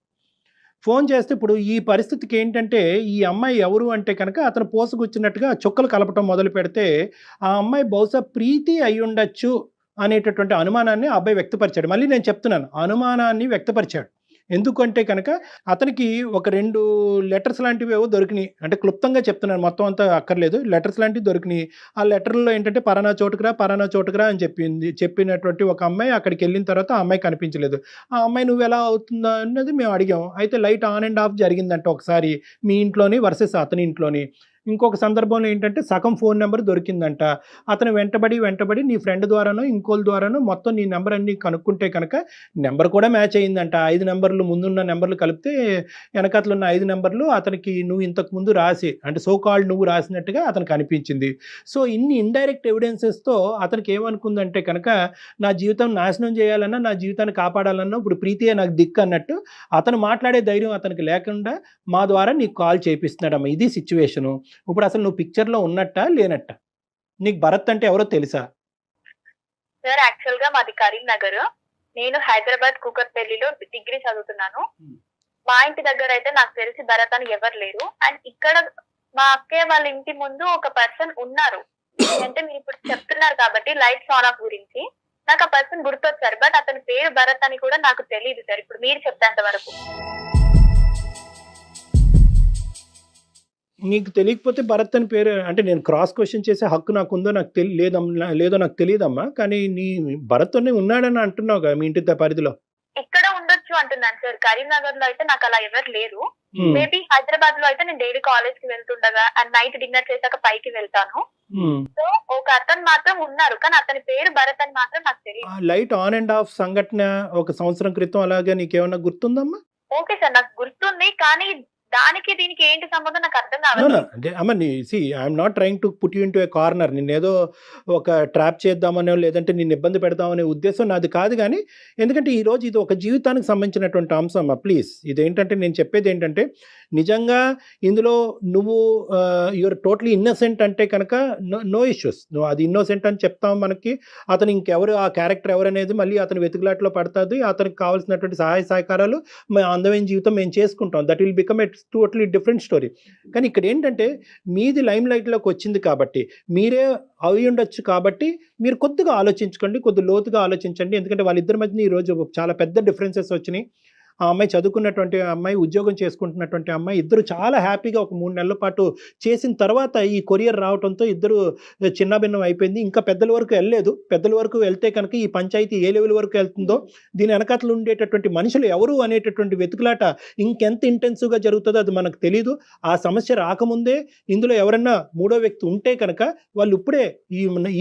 ఫోన్ చేస్తే ఇప్పుడు ఈ పరిస్థితికి ఏంటంటే ఈ అమ్మాయి ఎవరు అంటే కనుక అతను పోసుకొచ్చినట్టుగా చుక్కలు కలపటం మొదలు పెడితే ఆ అమ్మాయి బహుశా ప్రీతి అయి ఉండొచ్చు అనేటటువంటి అనుమానాన్ని ఆ అబ్బాయి వ్యక్తపరిచాడు. మళ్ళీ నేను చెప్తున్నాను, అనుమానాన్ని వ్యక్తపరిచాడు. ఎందుకంటే కనుక అతనికి ఒక 2 లెటర్స్ లాంటివి ఏవో దొరికినాయి. అంటే క్లుప్తంగా చెప్తున్నాను, మొత్తం అంతా అక్కర్లేదు. లెటర్స్ లాంటివి దొరికినాయి. ఆ లెటర్లో ఏంటంటే పలానా చోటుకురా అని చెప్పినటువంటి ఒక అమ్మాయి అక్కడికి వెళ్ళిన తర్వాత ఆ అమ్మాయి కనిపించలేదు. ఆ అమ్మాయి నువ్వు ఎలా అవుతుందా అన్నది మేము అడిగాం. అయితే లైట్ ఆన్ అండ్ ఆఫ్ జరిగిందంట ఒకసారి మీ ఇంట్లోని వర్సెస్ అతని ఇంట్లోని. ఇంకొక సందర్భంలో ఏంటంటే సగం ఫోన్ నెంబర్ దొరికిందంట. అతను వెంటబడి నీ ఫ్రెండ్ ద్వారానో ఇంకోళ్ళ ద్వారానో మొత్తం నీ నెంబర్ అన్ని కనుక్కుంటే కనుక నెంబర్ కూడా మ్యాచ్ అయ్యిందంట. 5 నెంబర్లు ముందున్న నెంబర్లు కలిపితే వెనకతలు ఉన్న 5 నెంబర్లు అతనికి నువ్వు ఇంతకు ముందు రాసి, అంటే సో కాల్డ్ నువ్వు రాసినట్టుగా అతనికి అనిపించింది. సో ఇన్ని ఇండైరెక్ట్ ఎవిడెన్సెస్తో అతనికి ఏమనుకుందంటే కనుక నా జీవితం నాశనం చేయాలన్నా, నా జీవితాన్ని కాపాడాలన్నా ఇప్పుడు ప్రీతియే నాకు దిక్కు అన్నట్టు అతను మాట్లాడే ధైర్యం అతనికి లేకుండా మా ద్వారా నీకు కాల్ చేపిస్తున్నాడమ్మా. ఇది సిచ్యువేషను. ఇప్పుడు అసలు నువ్వు పిక్చర్లో ఉన్నట్టా లేనట్టా? నీకు భరత్ అంటే ఎవరో తెలుసా? సార్ యాక్చువల్ గా మాది కరీంనగర్, నేను హైదరాబాద్ కూకట్పల్లిలో డిగ్రీ చదువుతున్నాను. మా ఇంటి దగ్గర అయితే నాకు తెలిసి భరత్ అని ఎవరు లేరు. అండ్ ఇక్కడ మా అక్కయ్య వాళ్ళ ఇంటి ముందు ఒక పర్సన్ ఉన్నారు. అంటే మీరు ఇప్పుడు చెప్తున్నారు కాబట్టి లైట్స్ ఆన్ ఆఫ్ గురించి నాకు ఆ పర్సన్ గుర్తొచ్చారు. బట్ అతని పేరు భరత్ అని కూడా నాకు తెలియదు సార్ ఇప్పుడు మీరు చెప్పేంత వరకు. నీకు తెలియకపోతే భరత్ అని పేరు అంటే నేను క్రాస్ క్వశ్చన్ చేసే హక్కు నాకు ఉందో నాకు లేదో నాకు తెలియదమ్మా. కానీ నీ భరత్ అని ఉన్నాడని అంటున్నావు కదా మీ ఇంటి పరిధిలో. ఇక్కడ ఉండొచ్చు అంటున్నాను సార్. కరీంనగర్ లో అయితే నాకు అలా ఎవరు లేరు. మేబీ హైదరాబాద్ లో అయితే నేను డైలీ కాలేజ్ కి వెళ్తుండగా అండ్ నైట్ డిన్నర్ చేశాక పైకి వెళ్తాను. సో ఒక అతను మాత్రం ఉన్నారు, కానీ అతని పేరు భరత్ అని మాత్రం నాకు తెలియదు. లైట్ ఆన్ అండ్ ఆఫ్ సంఘటన ఒక సంవత్సరం క్రితం అలాగే నీకేమన్నా గుర్తుందమ్మా? ఓకే సార్, నాకు గుర్తుంది, కానీ దానికి దీనికి ఏంటి సంబంధం నాకు అర్థం కావాలి. అంటే అమ్మ I'm not trying to put you in to A corner. నిన్నేదో ఒక ట్రాప్ చేద్దామనో లేదంటే నిన్ను ఇబ్బంది పెడదామనే ఉద్దేశం నాది కాదు. కానీ ఎందుకంటే ఈరోజు ఇది ఒక జీవితానికి సంబంధించినటువంటి అంశం అమ్మా. ప్లీజ్ ఇదేంటంటే నేను చెప్పేది ఏంటంటే నిజంగా ఇందులో నువ్వు యువర్ టోటలీ ఇన్నోసెంట్ అంటే కనుక నో ఇష్యూస్. నువ్వు అది ఇన్నోసెంట్ అని చెప్తాం మనకి. అతను ఇంకెవరు ఆ క్యారెక్టర్ ఎవరు అనేది మళ్ళీ అతని వెతుకులాట్లో పడుతుంది. అతనికి కావాల్సినటువంటి సహాయ సహకారాలు అందమైన జీవితం మేము చేసుకుంటాం. That will become a totally different story. కానీ ఇక్కడ ఏంటంటే మీది లైమ్ లైట్లోకి వచ్చింది కాబట్టి మీరే అవి ఉండొచ్చు కాబట్టి మీరు కొద్దిగా ఆలోచించుకోండి, కొద్ది లోతుగా ఆలోచించండి. ఎందుకంటే వాళ్ళిద్దరి మధ్య ఈరోజు చాలా పెద్ద డిఫరెన్సెస్ వచ్చినాయి. ఆ అమ్మాయి చదువుకున్నటువంటి అమ్మాయి, ఉద్యోగం చేసుకుంటున్నటువంటి అమ్మాయి, ఇద్దరు చాలా హ్యాపీగా ఒక 3 నెలల పాటు చేసిన తర్వాత ఈ కొరియర్ రావడంతో ఇద్దరు చిన్న భిన్నం అయిపోయింది. ఇంకా పెద్దల వరకు వెళ్ళలేదు. పెద్దల వరకు వెళ్తే కనుక ఈ పంచాయతీ ఏ లెవెల్ వరకు వెళ్తుందో, దీని వెనకాతలు ఉండేటటువంటి మనుషులు ఎవరు అనేటటువంటి వెతుకులాట ఇంకెంత ఇంటెన్సివ్గా జరుగుతుందో అది మనకు తెలీదు. ఆ సమస్య రాకముందే ఇందులో ఎవరన్నా మూడో వ్యక్తి ఉంటే కనుక వాళ్ళు ఇప్పుడే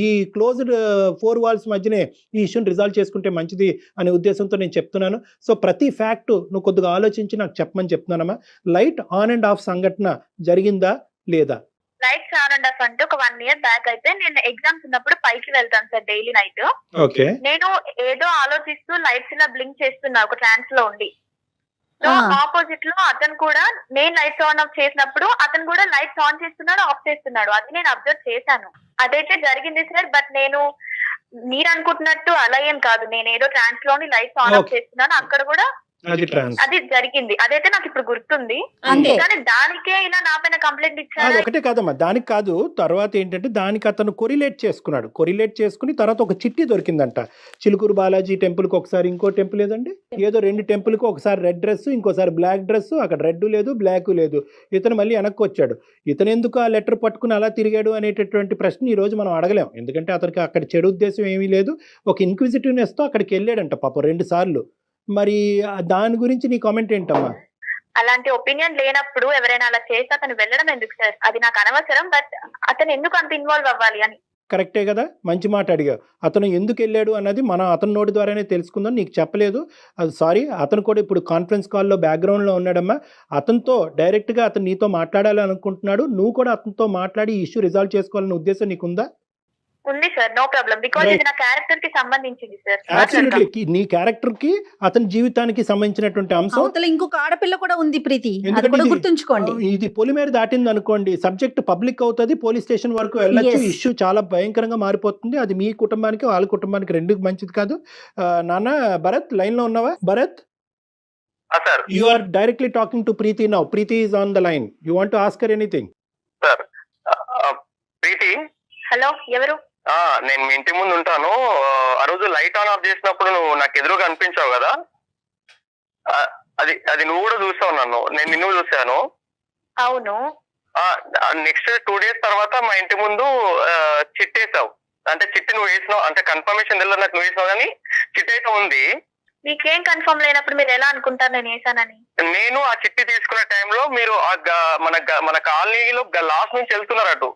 ఈ క్లోజ్డ్ 4 walls మధ్యనే ఈ ఇష్యూని రిజాల్వ్ చేసుకుంటే మంచిది అనే ఉద్దేశంతో నేను చెప్తున్నాను. సో ప్రతి ఫ్యాక్ట్ నువ్వు కొద్దిగా ఆలోచించి నాకు చెప్పమని చెప్తున్నానమ్మా. లైట్ ఆన్ అండ్ ఆఫ్ సంఘటన జరిగిందా లేదా? లైట్స్ ఆన్ అండ్ ఆఫ్ అంటే ఒక 1 year బ్యాక్ అయితే నేను ఎగ్జామ్స్ ఉన్నప్పుడు పైకి వెళ్తాను సార్ డైలీ నైట్. ఓకే. నేను ఏదో ఆలోచిస్తూ లైట్స్ ఇలా బ్లింక్ చేస్తున్నా ఒక ట్రాన్స్ లో ఉండి. సో ఆపోజిట్ లో అతను కూడా నేను లైట్స్ ఆన్ ఆఫ్ చేసినప్పుడు అతను కూడా లైట్స్ ఆన్ చేస్తున్నాడు, ఆఫ్ చేస్తున్నాడు. అది నేను అబ్జర్వ్ చేశాను. అదైతే జరిగింది సార్. బట్ నేను మీరు అనుకుంటున్నట్టు అలా ఏం కాదు. నేను ఏదో ట్రాన్స్ లోని లైట్స్ ఆన్ ఆఫ్ చేస్తున్నాను, అక్కడ కూడా అది జరిగింది. అదైతే నాకు ఇప్పుడు గుర్తుంది. కానీ దానికే ఇలా నా పైన కంప్లైంట్ ఇచ్చారు. ఒకటే కాదమ్మా, దానికి కాదు. తర్వాత ఏంటంటే దానికి అతను కొరిలేట్ చేసుకుని తర్వాత ఒక చిట్టి దొరికిందంట. చిలుకూరు బాలాజీ టెంపుల్కి ఒకసారి, ఇంకో టెంపుల్ ఏదండి, ఏదో 2 టెంపుల్కి ఒకసారి రెడ్ డ్రెస్, ఇంకోసారి బ్లాక్ డ్రెస్. అక్కడ రెడ్ లేదు, బ్లాక్ లేదు. ఇతను మళ్ళీ వెనక్కి వచ్చాడు. ఇతను ఎందుకు ఆ లెటర్ పట్టుకుని అలా తిరిగాడు అనేటటువంటి ప్రశ్న ఈ రోజు మనం అడగలేం. ఎందుకంటే అతనికి అక్కడ చెడు ఉద్దేశం ఏమీ లేదు. ఒక ఇన్క్విజిటివ్నెస్తో అక్కడికి వెళ్ళాడంట పాపం 2 సార్లు. మరి దాని గురించి నీ కామెంట్ ఏంటమ్మా? అలాంటి ఒపీనియన్ లేనప్పుడు ఎవరైనా అలా చేస్తే అతను వెళ్ళడం ఎందుకు సార్? అది నాకు అనవసరం. బట్ అతను ఎందుకు అంత ఇన్వాల్వ్ అవ్వాలి అని. కరెక్టే కదా, మంచి మాట అడిగావు. అతను ఎందుకు వెళ్ళాడు అన్నది మనం అతని నోటి ద్వారానే తెలుసుకుందాం. నీకు చెప్పలేదు అది సారీ. అతను కూడా ఇప్పుడు కాన్ఫరెన్స్ కాల్లో బ్యాక్గ్రౌండ్లో ఉన్నాడమ్మా. అతనితో డైరెక్ట్గా అతను నీతో మాట్లాడాలని అనుకుంటున్నాడు. నువ్వు కూడా అతనితో మాట్లాడి ఈ ఇష్యూ రిజాల్వ్ చేసుకోవాలనే ఉద్దేశం నీకుందా? ఉంది సార్, నో ప్రాబ్లం. బికాజ్ ఇది నా క్యారెక్టర్ కి సంబంధించింది సార్. అబ్సల్యూట్లీ నీ క్యారెక్టర్ కి అతని జీవితానికి సంబంధించినటువంటి అంశం. ఇంకొక ఆడపిల్ల కూడా ఉంది ప్రీతి, అది కూడా గుర్తుంచుకోండి. ఇది పొలిమేర దాటింది అనుకోండి, సబ్జెక్ట్ పబ్లిక్ అవుతుంది, పోలీస్ స్టేషన్ వరకు వెళ్ళొచ్చు. ఇష్యూ చాలా భయంకరంగా మారిపోతుంది. అది మీ కుటుంబానికి వాళ్ళ కుటుంబానికి రెండుకి మంచిది కాదు. నాన్న భరత్, లైన్ లో ఉన్నావా? Bharat, you are directly talking to Preeti now. Preeti is on the line. You want to ask her anything? Sir Preeti. Hello, ఎవరు? నేను మీ ఇంటి ముందు ఉంటాను. ఆ రోజు లైట్ ఆన్ ఆఫ్ చేసినప్పుడు నువ్వు నాకు ఎదురుగా అనిపించావు కదా, అది నువ్వు కూడా చూసావు నన్ను, నేను నిన్ను చూసాను. అవును. నెక్స్ట్ 2 days తర్వాత మా ఇంటి ముందు చిట్టేసావు. అంటే చిట్టి నువ్వు వేసినావు, అంటే కన్ఫర్మేషన్ తెలియదు నాకు, నువ్వు వేసినావు కానీ చిట్టి అయితే ఉంది. మీకేం కన్ఫర్మ్ లేనప్పుడు మీరు ఎలా అనుకుంటారు నేను వేసానని? నేను ఆ చిట్టి తీసుకునే టైంలో మీరు మన కాలనీలో లాస్ట్ నుంచి వెళ్తున్నారు అటు.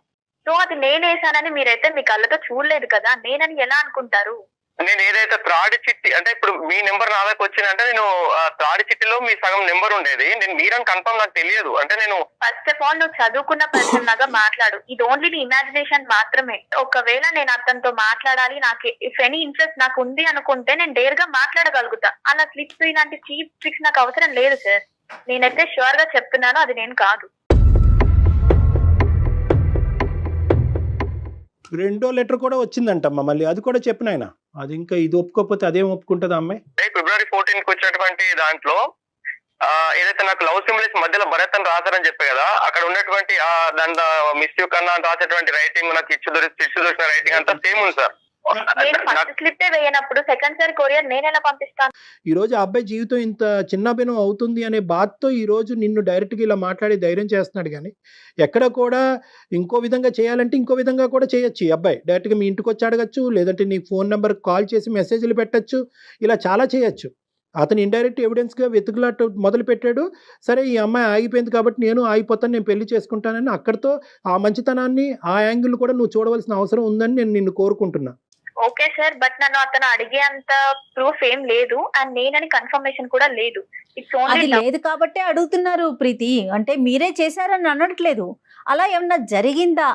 సో అది నేను వేసానని మీరైతే మీ కళ్ళతో చూడలేదు కదా, నేనని ఎలా అనుకుంటారు? నేను ఏదైతే త్రాడి చిట్టి, అంటే ఇప్పుడు మీ నెంబర్ నా దగ్గర వచ్చిందంటే నేను త్రాడి చిట్టిలో మీ సగం నెంబర్ ఉండేది. నేను మీరని కన్ఫర్మ్ నాకు తెలియదు. అంటే నేను ఫస్ట్ ఆఫ్ ఆల్ నువ్వు చదువుకున్న పర్సన్ లాగా మాట్లాడు. ఇది ఓన్లీ నీ ఇమాజినేషన్ మాత్రమే. ఒకవేళ నేను అతనితో మాట్లాడాలి, నాకు ఇఫ్ ఎనీ ఇంట్రెస్ట్ నాకు ఉంది అనుకుంటే నేను డేర్ గా మాట్లాడగలుగుతా. అలా క్లిప్స్ ఇలాంటి చీప్ ట్రిక్స్ నాకు అవసరం లేదు సార్. నేనైతే షూర్ గా చెప్తున్నాను, అది నేను కాదు. 2వ లెటర్ కూడా వచ్చిందంటమ్మా మళ్ళీ, అది కూడా చెప్పిన ఆయన. అది ఇంకా ఇది ఒప్పుకోకపోతే అదేం ఒప్పుకుంటుంది అమ్మాయి? February 14th వచ్చినటువంటి దాంట్లో ఏదైతే నాకు లవ్ సింబల్స్ మధ్యలో భరత్ అని రాశారని చెప్పే కదా, అక్కడ ఉన్నటువంటి దాని మిస్ యూ కన్నా రాసేటువంటి రైటింగ్, నాకు ఇచ్చు దొరికిన రైటింగ్ అంతా సేమ్ ఉంది సార్. నేను ఫస్ట్ స్లిప్ వేయనప్పుడు సెకండ్ సారి కొరియర్ నేను ఎలా పంపిస్తాను? ఈ రోజు ఆ అబ్బాయి జీవితం ఇంత చిన్నభిన్నం అవుతుంది అనే బాధతో ఈ రోజు నిన్ను డైరెక్ట్గా ఇలా మాట్లాడి ధైర్యం చేస్తున్నాడు. కానీ ఎక్కడ కూడా ఇంకో విధంగా చేయాలంటే ఇంకో విధంగా కూడా చేయొచ్చు. ఈ అబ్బాయి డైరెక్ట్గా మీ ఇంటికి వచ్చి అడగచ్చు, లేదంటే నీ ఫోన్ నెంబర్కి కాల్ చేసి మెసేజ్లు పెట్టచ్చు, ఇలా చాలా చేయొచ్చు. అతను ఇండైరెక్ట్ ఎవిడెన్స్గా వెతుకులాట మొదలు పెట్టాడు. సరే ఈ అమ్మాయి ఆగిపోయింది కాబట్టి నేను ఆగిపోతాను, నేను పెళ్లి చేసుకుంటానని అక్కడితో ఆ మంచితనాన్ని ఆ యాంగిల్ కూడా నువ్వు చూడవలసిన అవసరం ఉందని నేను నిన్ను కోరుకుంటున్నా. ఓకే సార్, బట్ నన్ను అతను అడిగే అంత ప్రూఫ్ ఏం లేదు అండ్ నేనని కన్ఫర్మేషన్ కూడా లేదు. ఇట్స్ అది ఓన్లీ లేదు కాబట్టే అడుగుతున్నారు ప్రీతి. అంటే మీరే చేశారని అనట్లేదు, అలా ఏమన్నా జరిగిందా?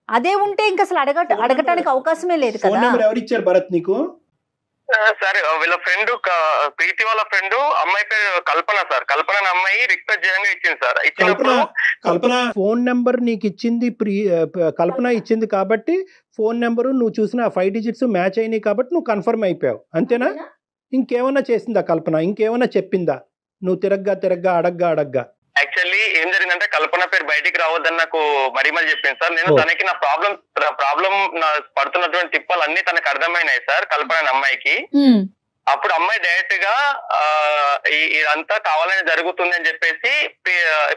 అదే ఉంటే ఇంకా అసలు అడగటానికి అవకాశమే లేదు ఫోన్ కదా. నెంబర్ ఎవరు ఇచ్చారు భరత్ నీకు? సార్ వీళ్ళ ఫ్రెండ్ ప్రీతి వాళ్ళ ఫ్రెండ్ అమ్మాయి పేరు కల్పన సార్. కల్పన అనే అమ్మాయి రిక్వెస్ట్ చేయంగా ఇచ్చింది సార్. ఇచ్చినప్పుడు కల్పన ఫోన్ నెంబర్ నీకు ఇచ్చింది, కల్పన ఇచ్చింది కాబట్టి ఫోన్ నెంబరు నువ్వు చూసిన 5 digits మ్యాచ్ అయినాయి కాబట్టి నువ్వు కన్ఫర్మ్ అయిపోయావు, అంతేనా? ఇంకేమన్నా చేసిందా కల్పన? ఇంకేమన్నా చెప్పిందా? నువ్వు తిరగ్గా అడగ్గా యాక్చువల్లీ ఏం జరిగిందంటే కల్పన పేరు బయటికి రావద్దని నాకు మరీ చెప్పింది సార్. నేను తనకి నా ప్రాబ్లం నా పడుతున్నటువంటి తిప్పలు అన్ని తనకు అర్థమైనాయి సార్, కల్పన అనే అమ్మాయికి. అప్పుడు అమ్మాయి డైరెక్ట్ గా ఇదంతా కావాలని జరుగుతుంది అని చెప్పేసి,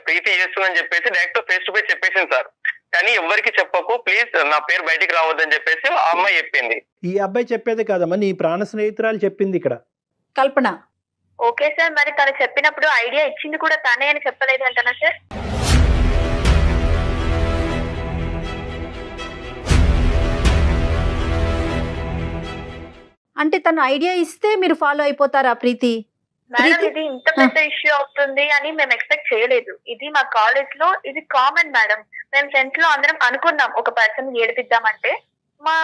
ప్రీతి చేస్తుందని చెప్పేసి డైరెక్ట్ ఫేస్ టు ఫేస్ చెప్పేసింది సార్. కానీ ఎవరికి చెప్పకు ప్లీజ్, నా పేరు బయటికి రావద్దని చెప్పేసి ఆ అమ్మాయి చెప్పింది. ఈ అబ్బాయి చెప్పేది కాదమ్మా, నీ ప్రాణ స్నేహితురాలు చెప్పింది ఇక్కడ. కల్పన ఓకే సార్, మరి తను చెప్పినప్పుడు ఐడియా ఇచ్చింది కూడా తనే అని చెప్పలేదు అంటనా సార్? అంటే తను ఐడియా ఇస్తే మీరు ఫాలో అయిపోతారా ప్రీతి? మేడం ఇది ఇంత పెద్ద ఇష్యూ అవుతుంది అని మేము ఎక్స్పెక్ట్ చేయలేదు. ఇది మా కాలేజ్ లో ఇది కామన్ మేడం. మేము ఫ్రెండ్స్ లో అందరం అనుకున్నాం ఒక పర్సన్ ఏడిపిద్దామంటే. మా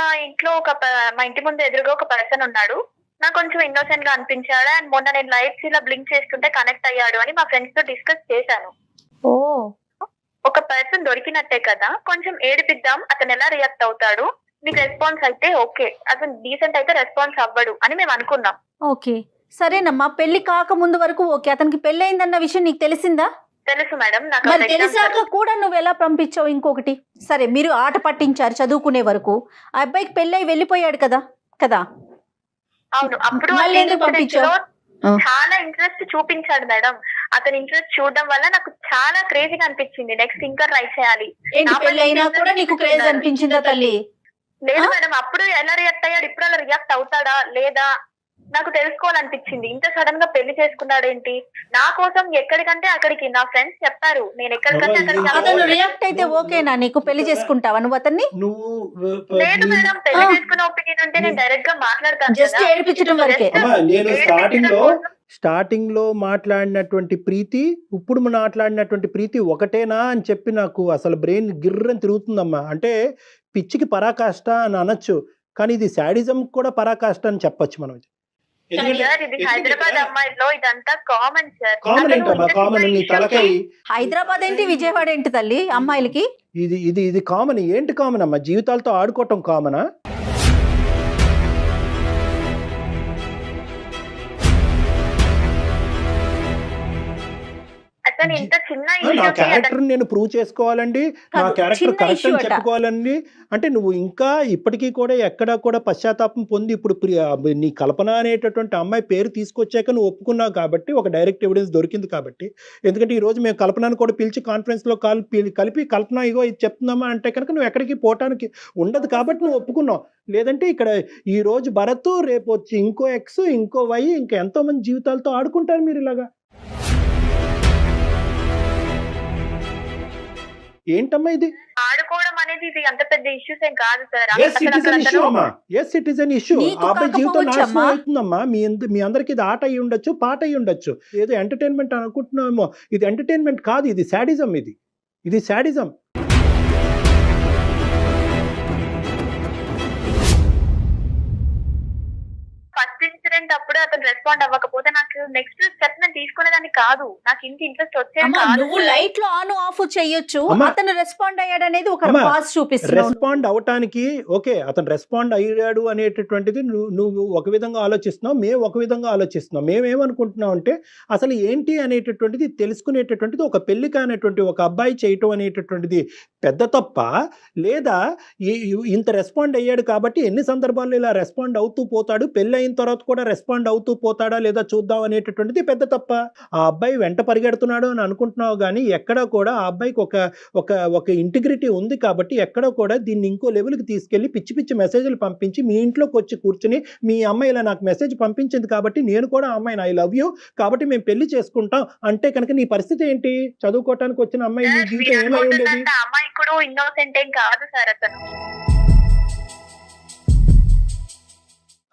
ఇంటి ముందు ఎదురుగా ఒక పర్సన్ ఉన్నాడు, నాకు కొంచెం ఇన్నోసెంట్ గా అనిపించాడు అండ్ మొన్న నేను లైట్స్ ఇలా బ్లింక్ చేస్తుంటే కనెక్ట్ అయ్యాడు అని మా ఫ్రెండ్స్ తో డిస్కస్ చేశాను. ఓ ఒక పర్సన్ దొరికినట్టే కదా, కొంచెం ఏడిపిద్దాం, అతను ఎలా రియాక్ట్ అవుతాడు, మీకు రెస్పాన్స్ అయితే ఓకే, అతను డీసెంట్ అయితే రెస్పాన్స్ అవ్వడు అని మేము అనుకున్నాం. ఓకే సరేనమ్మా, పెళ్లి కాక ముందు వరకు ఓకే. అతనికి పెళ్లి అయిందన్న విషయం నీకు తెలిసిందా? తెలుసు మేడం. నాకు మరి తెలిసాక కూడా నువ్వు ఎలా పంపించావు? ఇంకొకటి సరే, మీరు ఆట పట్టించారు చదువుకునే వరకు, ఆ అబ్బాయికి పెళ్లి అయి వెళ్ళిపోయాడు కదా. అవును, అప్పుడు మళ్ళీ ఎందుకు పంపించావు? చాలా ఇంట్రెస్ట్ చూపించాడు మేడం. అతని ఇంట్రెస్ట్ చూడడం వల్ల నాకు చాలా క్రేజీగా అనిపించింది. నెక్స్ట్ ఇంకా ట్రై చేయాలి. పెళ్లి అయినా కూడా నీకు క్రేజ్ అనిపించిందా తల్లి? లేదు మేడం, అప్పుడు ఎలా రియాక్ట్ అయ్యాడు, ఇప్పుడు అలా రియాక్ట్ అవుతాడా లేదా నాకు తెలుసుకోవాలనిపించింది. ఇంత సడన్ గా పెళ్లి చేసుకున్నాడేంటి? నా కోసం ఎక్కడికంటే అక్కడికి నా ఫ్రెండ్స్ చెప్పారు, నేను ఎక్కడికంటే అతను రియాక్ట్ అయితే ఓకేనా? నీకు పెళ్లి చేసుకుంటావా నువ్వు అతన్ని? లేదు మేడం, పెళ్లి చేసుకునే ఒపీనియన్ ఉంటే నేను డైరెక్ట్ గా మాట్లాడతాను. జస్ట్ ఏడిపించడం వరకే. నేను స్టార్టింగ్ లో మాట్లాడినటువంటి ప్రీతి, ఇప్పుడు మాట్లాడినటువంటి ప్రీతి ఒకటేనా అని చెప్పి నాకు అసలు బ్రెయిన్ గిర్రని తిరుగుతుందమ్మా. అంటే పిచ్చికి పరాకాష్ట అని అనొచ్చు, కానీ ఇది శాడిజం కూడా పరాకాష్ట అని చెప్పొచ్చు మనం. హైదరాబాద్ అమ్మాయిలో ఇదంతా కామన్ సార్. కామన్ నీ తలకాయ. హైదరాబాద్ ఏంటి, విజయవాడ ఏంటి తల్లి అమ్మాయిలకి? ఇది కామన్. ఏంటి కామన్ అమ్మా? జీవితాలతో ఆడుకోవటం కామనా? నా క్యారెక్టర్ నేను ప్రూవ్ చేసుకోవాలండి, నా క్యారెక్టర్ కరెక్ట్ అని చెప్పుకోవాలండి. అంటే నువ్వు ఇంకా ఇప్పటికీ కూడా ఎక్కడా కూడా పశ్చాత్తాపం పొంది ఇప్పుడు నీ కల్పన అనేటటువంటి అమ్మాయి పేరు తీసుకొచ్చాక నువ్వు ఒప్పుకున్నావు కాబట్టి, ఒక డైరెక్ట్ ఎవిడెన్స్ దొరికింది కాబట్టి. ఎందుకంటే ఈ రోజు మేము కల్పనను కూడా పిలిచి కాన్ఫరెన్స్లో కలిపి కల్పన ఇగో ఇది చెప్తున్నామా అంటే కనుక నువ్వు ఎక్కడికి పోవటానికి ఉండదు కాబట్టి నువ్వు ఒప్పుకున్నావు. లేదంటే ఇక్కడ ఈ రోజు భరత్, రేపు వచ్చి ఇంకో ఎక్స్, ఇంకో వై, ఇంకా ఎంతో మంది జీవితాలతో ఆడుకుంటారు మీరు ఇలాగా. ఏంటమ్మా ఇది? ఆడుకోవడం అనేది ఇది అంత పెద్ద ఇష్యూస్ ఏం కాదు sir. It is an issue. అబ్బాయి జీవితం నాశనం అవుతుందమ్మా. మీ అందరికి ఇది ఆట అయి ఉండొచ్చు, పాట అయి ఉండొచ్చు, ఏదో ఎంటర్టైన్మెంట్ అనుకుంటున్నామేమో. ఇది ఎంటర్టైన్మెంట్ కాదు, ఇది శాడిజం. ఇది శాడిజం. ఫస్ట్ నుంచి ఇన్సిడెంట్ అప్పుడు అతను రెస్పాండ్ అవ్వకపోతే నాకు నెక్స్ట్ స్టెప్ నేను తీసుకునేదాన్ని కాదు, నాకు ఇంత ఇంట్రెస్ట్ వచ్చేది అమ్మా, కాదు. నువ్వు లైట్ లో ఆన్ ఆఫ్ చేయొచ్చు, అమ్మా, అతను రెస్పాండ్ అయ్యాడు అనేది ఒక అమ్మా, పాజ్ చూపిస్తున్నావు. రెస్పాండ్ అవటానికి ఓకే, అతను రెస్పాండ్ అయ్యాడు అనేటటువంటిది నువ్వు ఒక విధంగా ఆలోచిస్తున్నావు, మేము ఒక విధంగా ఆలోచిస్తున్నాం. మేమేమనుకుంటున్నాం అంటే అసలు ఏంటి అనేటటువంటిది తెలుసుకునేటటువంటిది ఒక పెళ్లి కానటువంటి ఒక అబ్బాయి చేయటం అనేటటువంటిది పెద్ద తప్ప, లేదా ఇంత రెస్పాండ్ అయ్యాడు కాబట్టి ఎన్ని సందర్భాల్లో ఇలా రెస్పాండ్ అవుతూ పోతాడు, పెళ్ళి అయిన తర్వాత కూడా రెస్పాండ్ అవుతూ పోతాడా లేదా చూద్దాం అనేటటువంటిది పెద్ద తప్ప. ఆ అబ్బాయి వెంట పరిగెడుతున్నాడు అని అనుకుంటున్నావు, కానీ ఎక్కడా కూడా ఆ అబ్బాయికి ఒక ఇంటిగ్రిటీ ఉంది కాబట్టి ఎక్కడా కూడా దీన్ని ఇంకో లెవెల్కి తీసుకెళ్లి పిచ్చి పిచ్చి మెసేజ్లు పంపించి మీ ఇంట్లోకి వచ్చి కూర్చుని మీ అమ్మాయి ఇలా నాకు మెసేజ్ పంపించింది కాబట్టి నేను కూడా ఆ అమ్మాయిని ఐ లవ్ యూ కాబట్టి మేము పెళ్లి చేసుకుంటాం అంటే కనుక నీ పరిస్థితి ఏంటి? చదువుకోవటానికి వచ్చిన అమ్మాయి నీ జీవితం ఏమై ఉండేది? అమ్మాయి కూడా ఇన్నోసెంట్ ఏం కాదు సార్ అతను.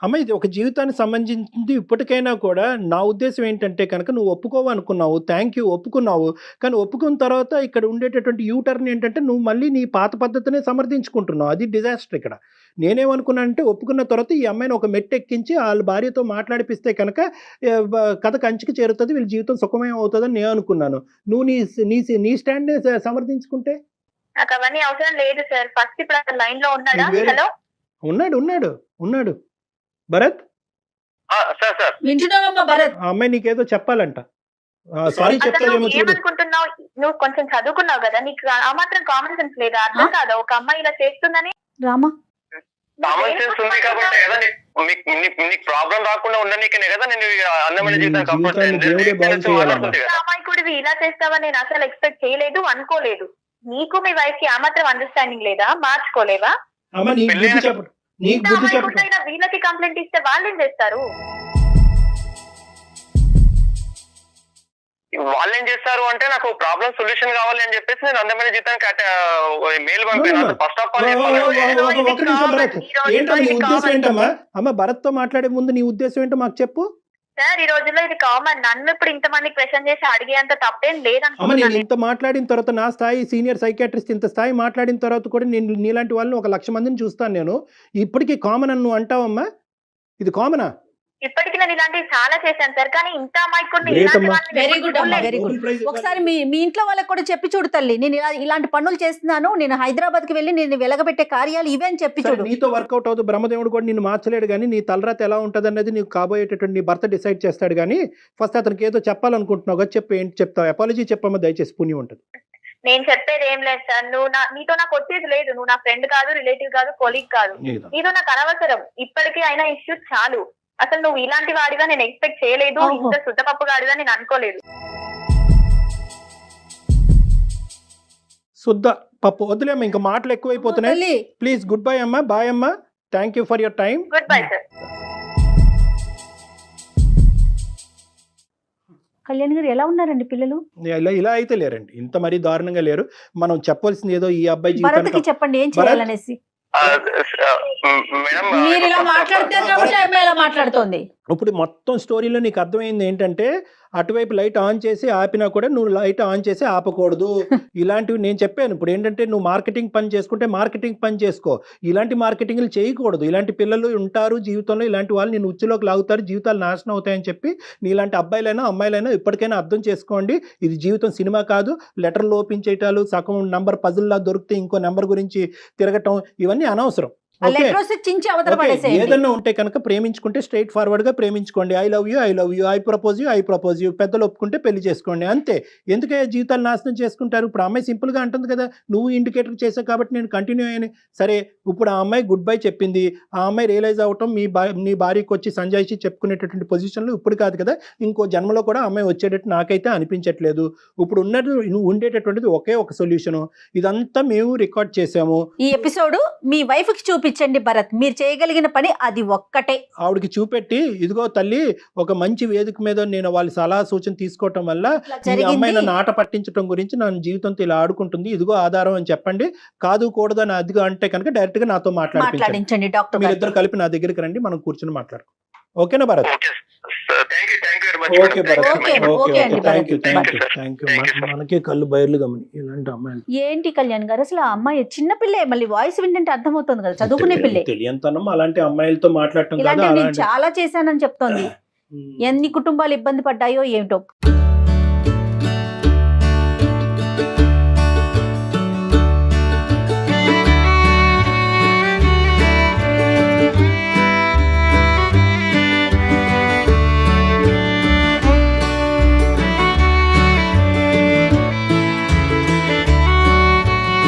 అమ్మ, ఇది ఒక జీవితానికి సంబంధించింది. ఇప్పటికైనా కూడా నా ఉద్దేశం ఏంటంటే కనుక నువ్వు ఒప్పుకోవనుకున్నావు, థ్యాంక్ యూ, ఒప్పుకున్నావు. కానీ ఒప్పుకున్న తర్వాత ఇక్కడ ఉండేటటువంటి యూటర్న్ ఏంటంటే నువ్వు మళ్ళీ నీ పాత పద్ధతినే సమర్థించుకుంటున్నావు. అది డిజాస్టర్ ఇక్కడ. నేనేమనుకున్నానంటే ఒప్పుకున్న తర్వాత ఈ అమ్మాయిని ఒక మెట్టు ఎక్కించి వాళ్ళ భార్యతో మాట్లాడిపిస్తే కనుక కథ కంచికి చేరుతుంది, వీళ్ళ జీవితం సుఖమయం అవుతుందని నేను అనుకున్నాను. నువ్వు నీ స్టాండ్ సమర్థించుకుంటే నాకు అవన్నీ అవసరం లేదు సార్. ఫస్ట్ ఇప్పుడు అతను లైన్ లో ఉన్నాడా? హలో, ఉన్నాడు భరత్. సార్ సార్ వింటున్నావమ్మా భరత్? ఆ అమ్మాయి నీకేదో చెప్పాలంట. సారీ చెప్తానేమో చూడు. ఏమనుకుంటున్నావు? నువ్వు కొంచెం చదువుకున్నావు కదా, నీకు ఆ మాత్రం కామన్ సెన్స్ లేదా? అర్థం కాదా ఒక అమ్మాయి ఇలా చేస్తుందని? రామా, కామన్ సెన్స్ ఉంది కాబట్టి కదా నీకు ప్రాబ్లం రాకుండా ఉండనీకనే కదా నేను అందమైన అమాయకుడివి ఇలా చేస్తావని నేను అసలు ఎక్స్పెక్ట్ చేయలేదు, అనుకోలేదు. నీకు మీ వైఫ్ కి ఆ మాత్రం అండర్స్టాండింగ్ లేదా? మార్చుకోలేవా? వీళ్ళకి కంప్లైంట్ ఇస్తే వాళ్ళు ఏం చేస్తారు? వాళ్ళు ఏం చేస్తారు అంటే నాకు ప్రాబ్లం సొల్యూషన్ కావాలి అని చెప్పేసి నేను అందమైన జీతానికి మెయిల్ పంపాను. ఫస్ట్ ఆఫ్ ఆల్ అమ్మ, భరత్ తో మాట్లాడే ముందు నీ ఉద్దేశం ఏంటో మాకు చెప్పు. సార్, ఈ రోజుల్లో ఇది కామన్. నన్ను ఇప్పుడు ఇంతమంది క్వశ్చన్ చేసి అడిగేంత తప్పేం అమ్మ, నేను లేదనుకుంటున్నాను. ఇంత మాట్లాడిన తర్వాత నా స్థాయి సీనియర్ సైకాట్రిస్ట్ ఇంత స్థాయి మాట్లాడిన తర్వాత కూడా నేను నీలాంటి వాళ్ళని 1,00,000 మందిని చూస్తాను. నేను ఇప్పటికీ కామన్ అని నువ్వు అంటావమ్మా? ఇది కామనా? ఇప్పటికి నేను ఇలాంటివి చాలా చేశాను సార్, కానీ ఇంత అమాయకుడిని Great ఇలాంటి అమ్మా. వాళ్ళని వెరీ ఎప్పుడు గుడ్ అమ్మా, చూడలేదు. Very good. ఒకసారి మీ ఇంట్లో వాళ్ళకి కూడా చెప్పి చూడు తల్లి, నేను ఇలాంటి పనులు చేస్తున్నాను, నేను హైదరాబాద్ కి వెళ్ళి నేను వెలగబెట్టే కార్యాలు ఇవే అని చెప్పి సరే, చూడు. నీతో వర్కౌట్ అవుతుంది. బ్రహ్మదేవుడు కూడా నిన్ను మార్చలేడు, కానీ నీ తలరాత ఎలా ఉంటుంది అన్నది నీకు కాబోయేటటువంటి నీ భర్త డిసైడ్ చేస్తాడు. కానీ ఫస్ట్ అతనికి ఏదో చెప్పాలనుకుంటున్నావు కదా, చెప్పు. ఏంటి చెప్తావు? అపాలజీ చెప్పమ్మా దయచేసి, పుణ్యం ఉంటుంది. నేను చెప్పేది ఏం లేదు సార్. నీతో నాకు వచ్చేది లేదు. నువ్వు నా ఫ్రెండ్ కాదు, రిలేటివ్ కాదు, కొలీగ్ కాదు. నీతో నాకు అనవసరం. ఇప్పటికీ అయినా ఇష్యూ చాలు. అసలు నువ్వు ఇలాంటి వాడిగా నేను ఎక్స్పెక్ట్ చేయలేదు, ఇంత శుద్ధపప్పు గాడిగా నేను అనుకోలేదు. శుద్ధ పప్పు వదిలేమ్మా, ఇంకా మాటలు ఎక్కువైపోతున్నాయి. ప్లీజ్ గుడ్ బై అమ్మా, బాయ్ అమ్మా, thank you for your time. Good bye sir. Kalyan గారు, ఎలా ఉన్నారండి పిల్లలు? ఇలా అయితే లేరండి, ఇంత మరీ దారుణంగా లేరు. మనం చెప్పాల్సింది ఏదో ఈ అబ్బాయి భరత్కి జీవితానికి. చెప్పండి ఏం చేయాలనేసి. మేడం మీరు ఇలా మాట్లాడతారు కాబట్టి అమ్మాయి ఇలా మాట్లాడుతోంది. ఇప్పుడు మొత్తం స్టోరీలో నీకు అర్థమైంది ఏంటంటే అటువైపు లైట్ ఆన్ చేసి ఆపినా కూడా నువ్వు లైట్ ఆన్ చేసి ఆపకూడదు. ఇలాంటివి నేను చెప్పాను. ఇప్పుడు ఏంటంటే నువ్వు మార్కెటింగ్ పని చేసుకుంటే మార్కెటింగ్ పని చేసుకో, ఇలాంటి మార్కెటింగ్లు చేయకూడదు. ఇలాంటి పిల్లలు ఉంటారు జీవితంలో, ఇలాంటి వాళ్ళు నేను ఉచ్చులోకి లాగుతారు, జీవితాలు నాశనం అవుతాయని చెప్పి నీలాంటి అబ్బాయిలైనా అమ్మాయిలైనా ఇప్పటికైనా అర్థం చేసుకోండి. ఇది జీవితం సినిమా కాదు. లెటర్లు ఓపెన్ చేయటాలు, సగం నెంబర్ పజిల్లా దొరికితే ఇంకో నెంబర్ గురించి తిరగటం, ఇవన్నీ అనవసరం. ఏదన్నా ఉంటే కనుక ప్రేమించుకుంటే స్ట్రైట్ ఫార్వర్డ్ గా ప్రేమించుకోండి. I love you, I love you, I propose you, పెద్దలు ఒప్పుకుంటే పెళ్లి చేసుకోండి, అంతే. ఎందుకే జీవితాలు నాశనం చేసుకుంటారు? ఇప్పుడు అమ్మాయి సింపుల్ గా అంటుంది కదా, నువ్వు ఇండికేటర్ చేసావు కాబట్టి నేను కంటిన్యూ అయ్యాను. సరే, ఇప్పుడు ఆ అమ్మాయి గుడ్ బై చెప్పింది. ఆ అమ్మాయి రియలైజ్ అవటం నీ భార్యకి వచ్చి సంజాయిషి చెప్పుకునేటటువంటి పొజిషన్లో ఇప్పుడు కాదు కదా, ఇంకో జన్మలో కూడా అమ్మాయి వచ్చేటట్టు నాకైతే అనిపించట్లేదు. ఇప్పుడు నువ్వు ఉండేటటువంటిది ఒకే ఒక సొల్యూషన్. ఇదంతా మేము రికార్డ్ చేసాము. ఈ ఎపిసోడ్ మీ వైఫ్ కి చూపించండి భరత్, మీరు చేయగలిగిన పని అది ఒక్కటే. ఆవిడకి చూపెట్టి, ఇదిగో తల్లి, ఒక మంచి వేదిక మీద నేను వాళ్ళ సలహా సూచన తీసుకోవటం వల్ల ఈ అమ్మాయి నన్ను ఆట పట్టించడం గురించి నా జీవితంతో ఇలా ఆడుకుంటుంది, ఇదిగో ఆధారం అని చెప్పండి. కాదు కూడదు అని అదిగో అంటే కనుక డైరెక్ట్ గా నాతో మాట్లాడించండి. డాక్టర్ మీరిద్దరు కలిపి నా దగ్గరికి రండి, మనం కూర్చొని మాట్లాడుకో. ఓకేనా Bharat? Thank you very much. Much okay Bharat okay, okay okay okay అండి, thank you Bharat. Thank you Thank you, sir. Thank you Thank you, sir. మనకే కళ్ళు బయర్లు గమని ఇలాంటి అమ్మాయిలు ఏంటి కళ్యాణ్ గారు అసలు ఆ అమ్మాయి చిన్నపిల్లే, మళ్ళీ వాయిస్ వింటుంటే అర్థమవుతుంది కదా చదువుకునే పిల్లే. తెలియంతనం అలాంటి అమ్మాయిలతో మాట్లాడటం కాదు ఇలాంటివి నేను అలాంటి చాలా చేశానని చెప్తోంది. ఎన్ని కుటుంబాలు ఇబ్బంది పడ్డాయో ఏమిటో.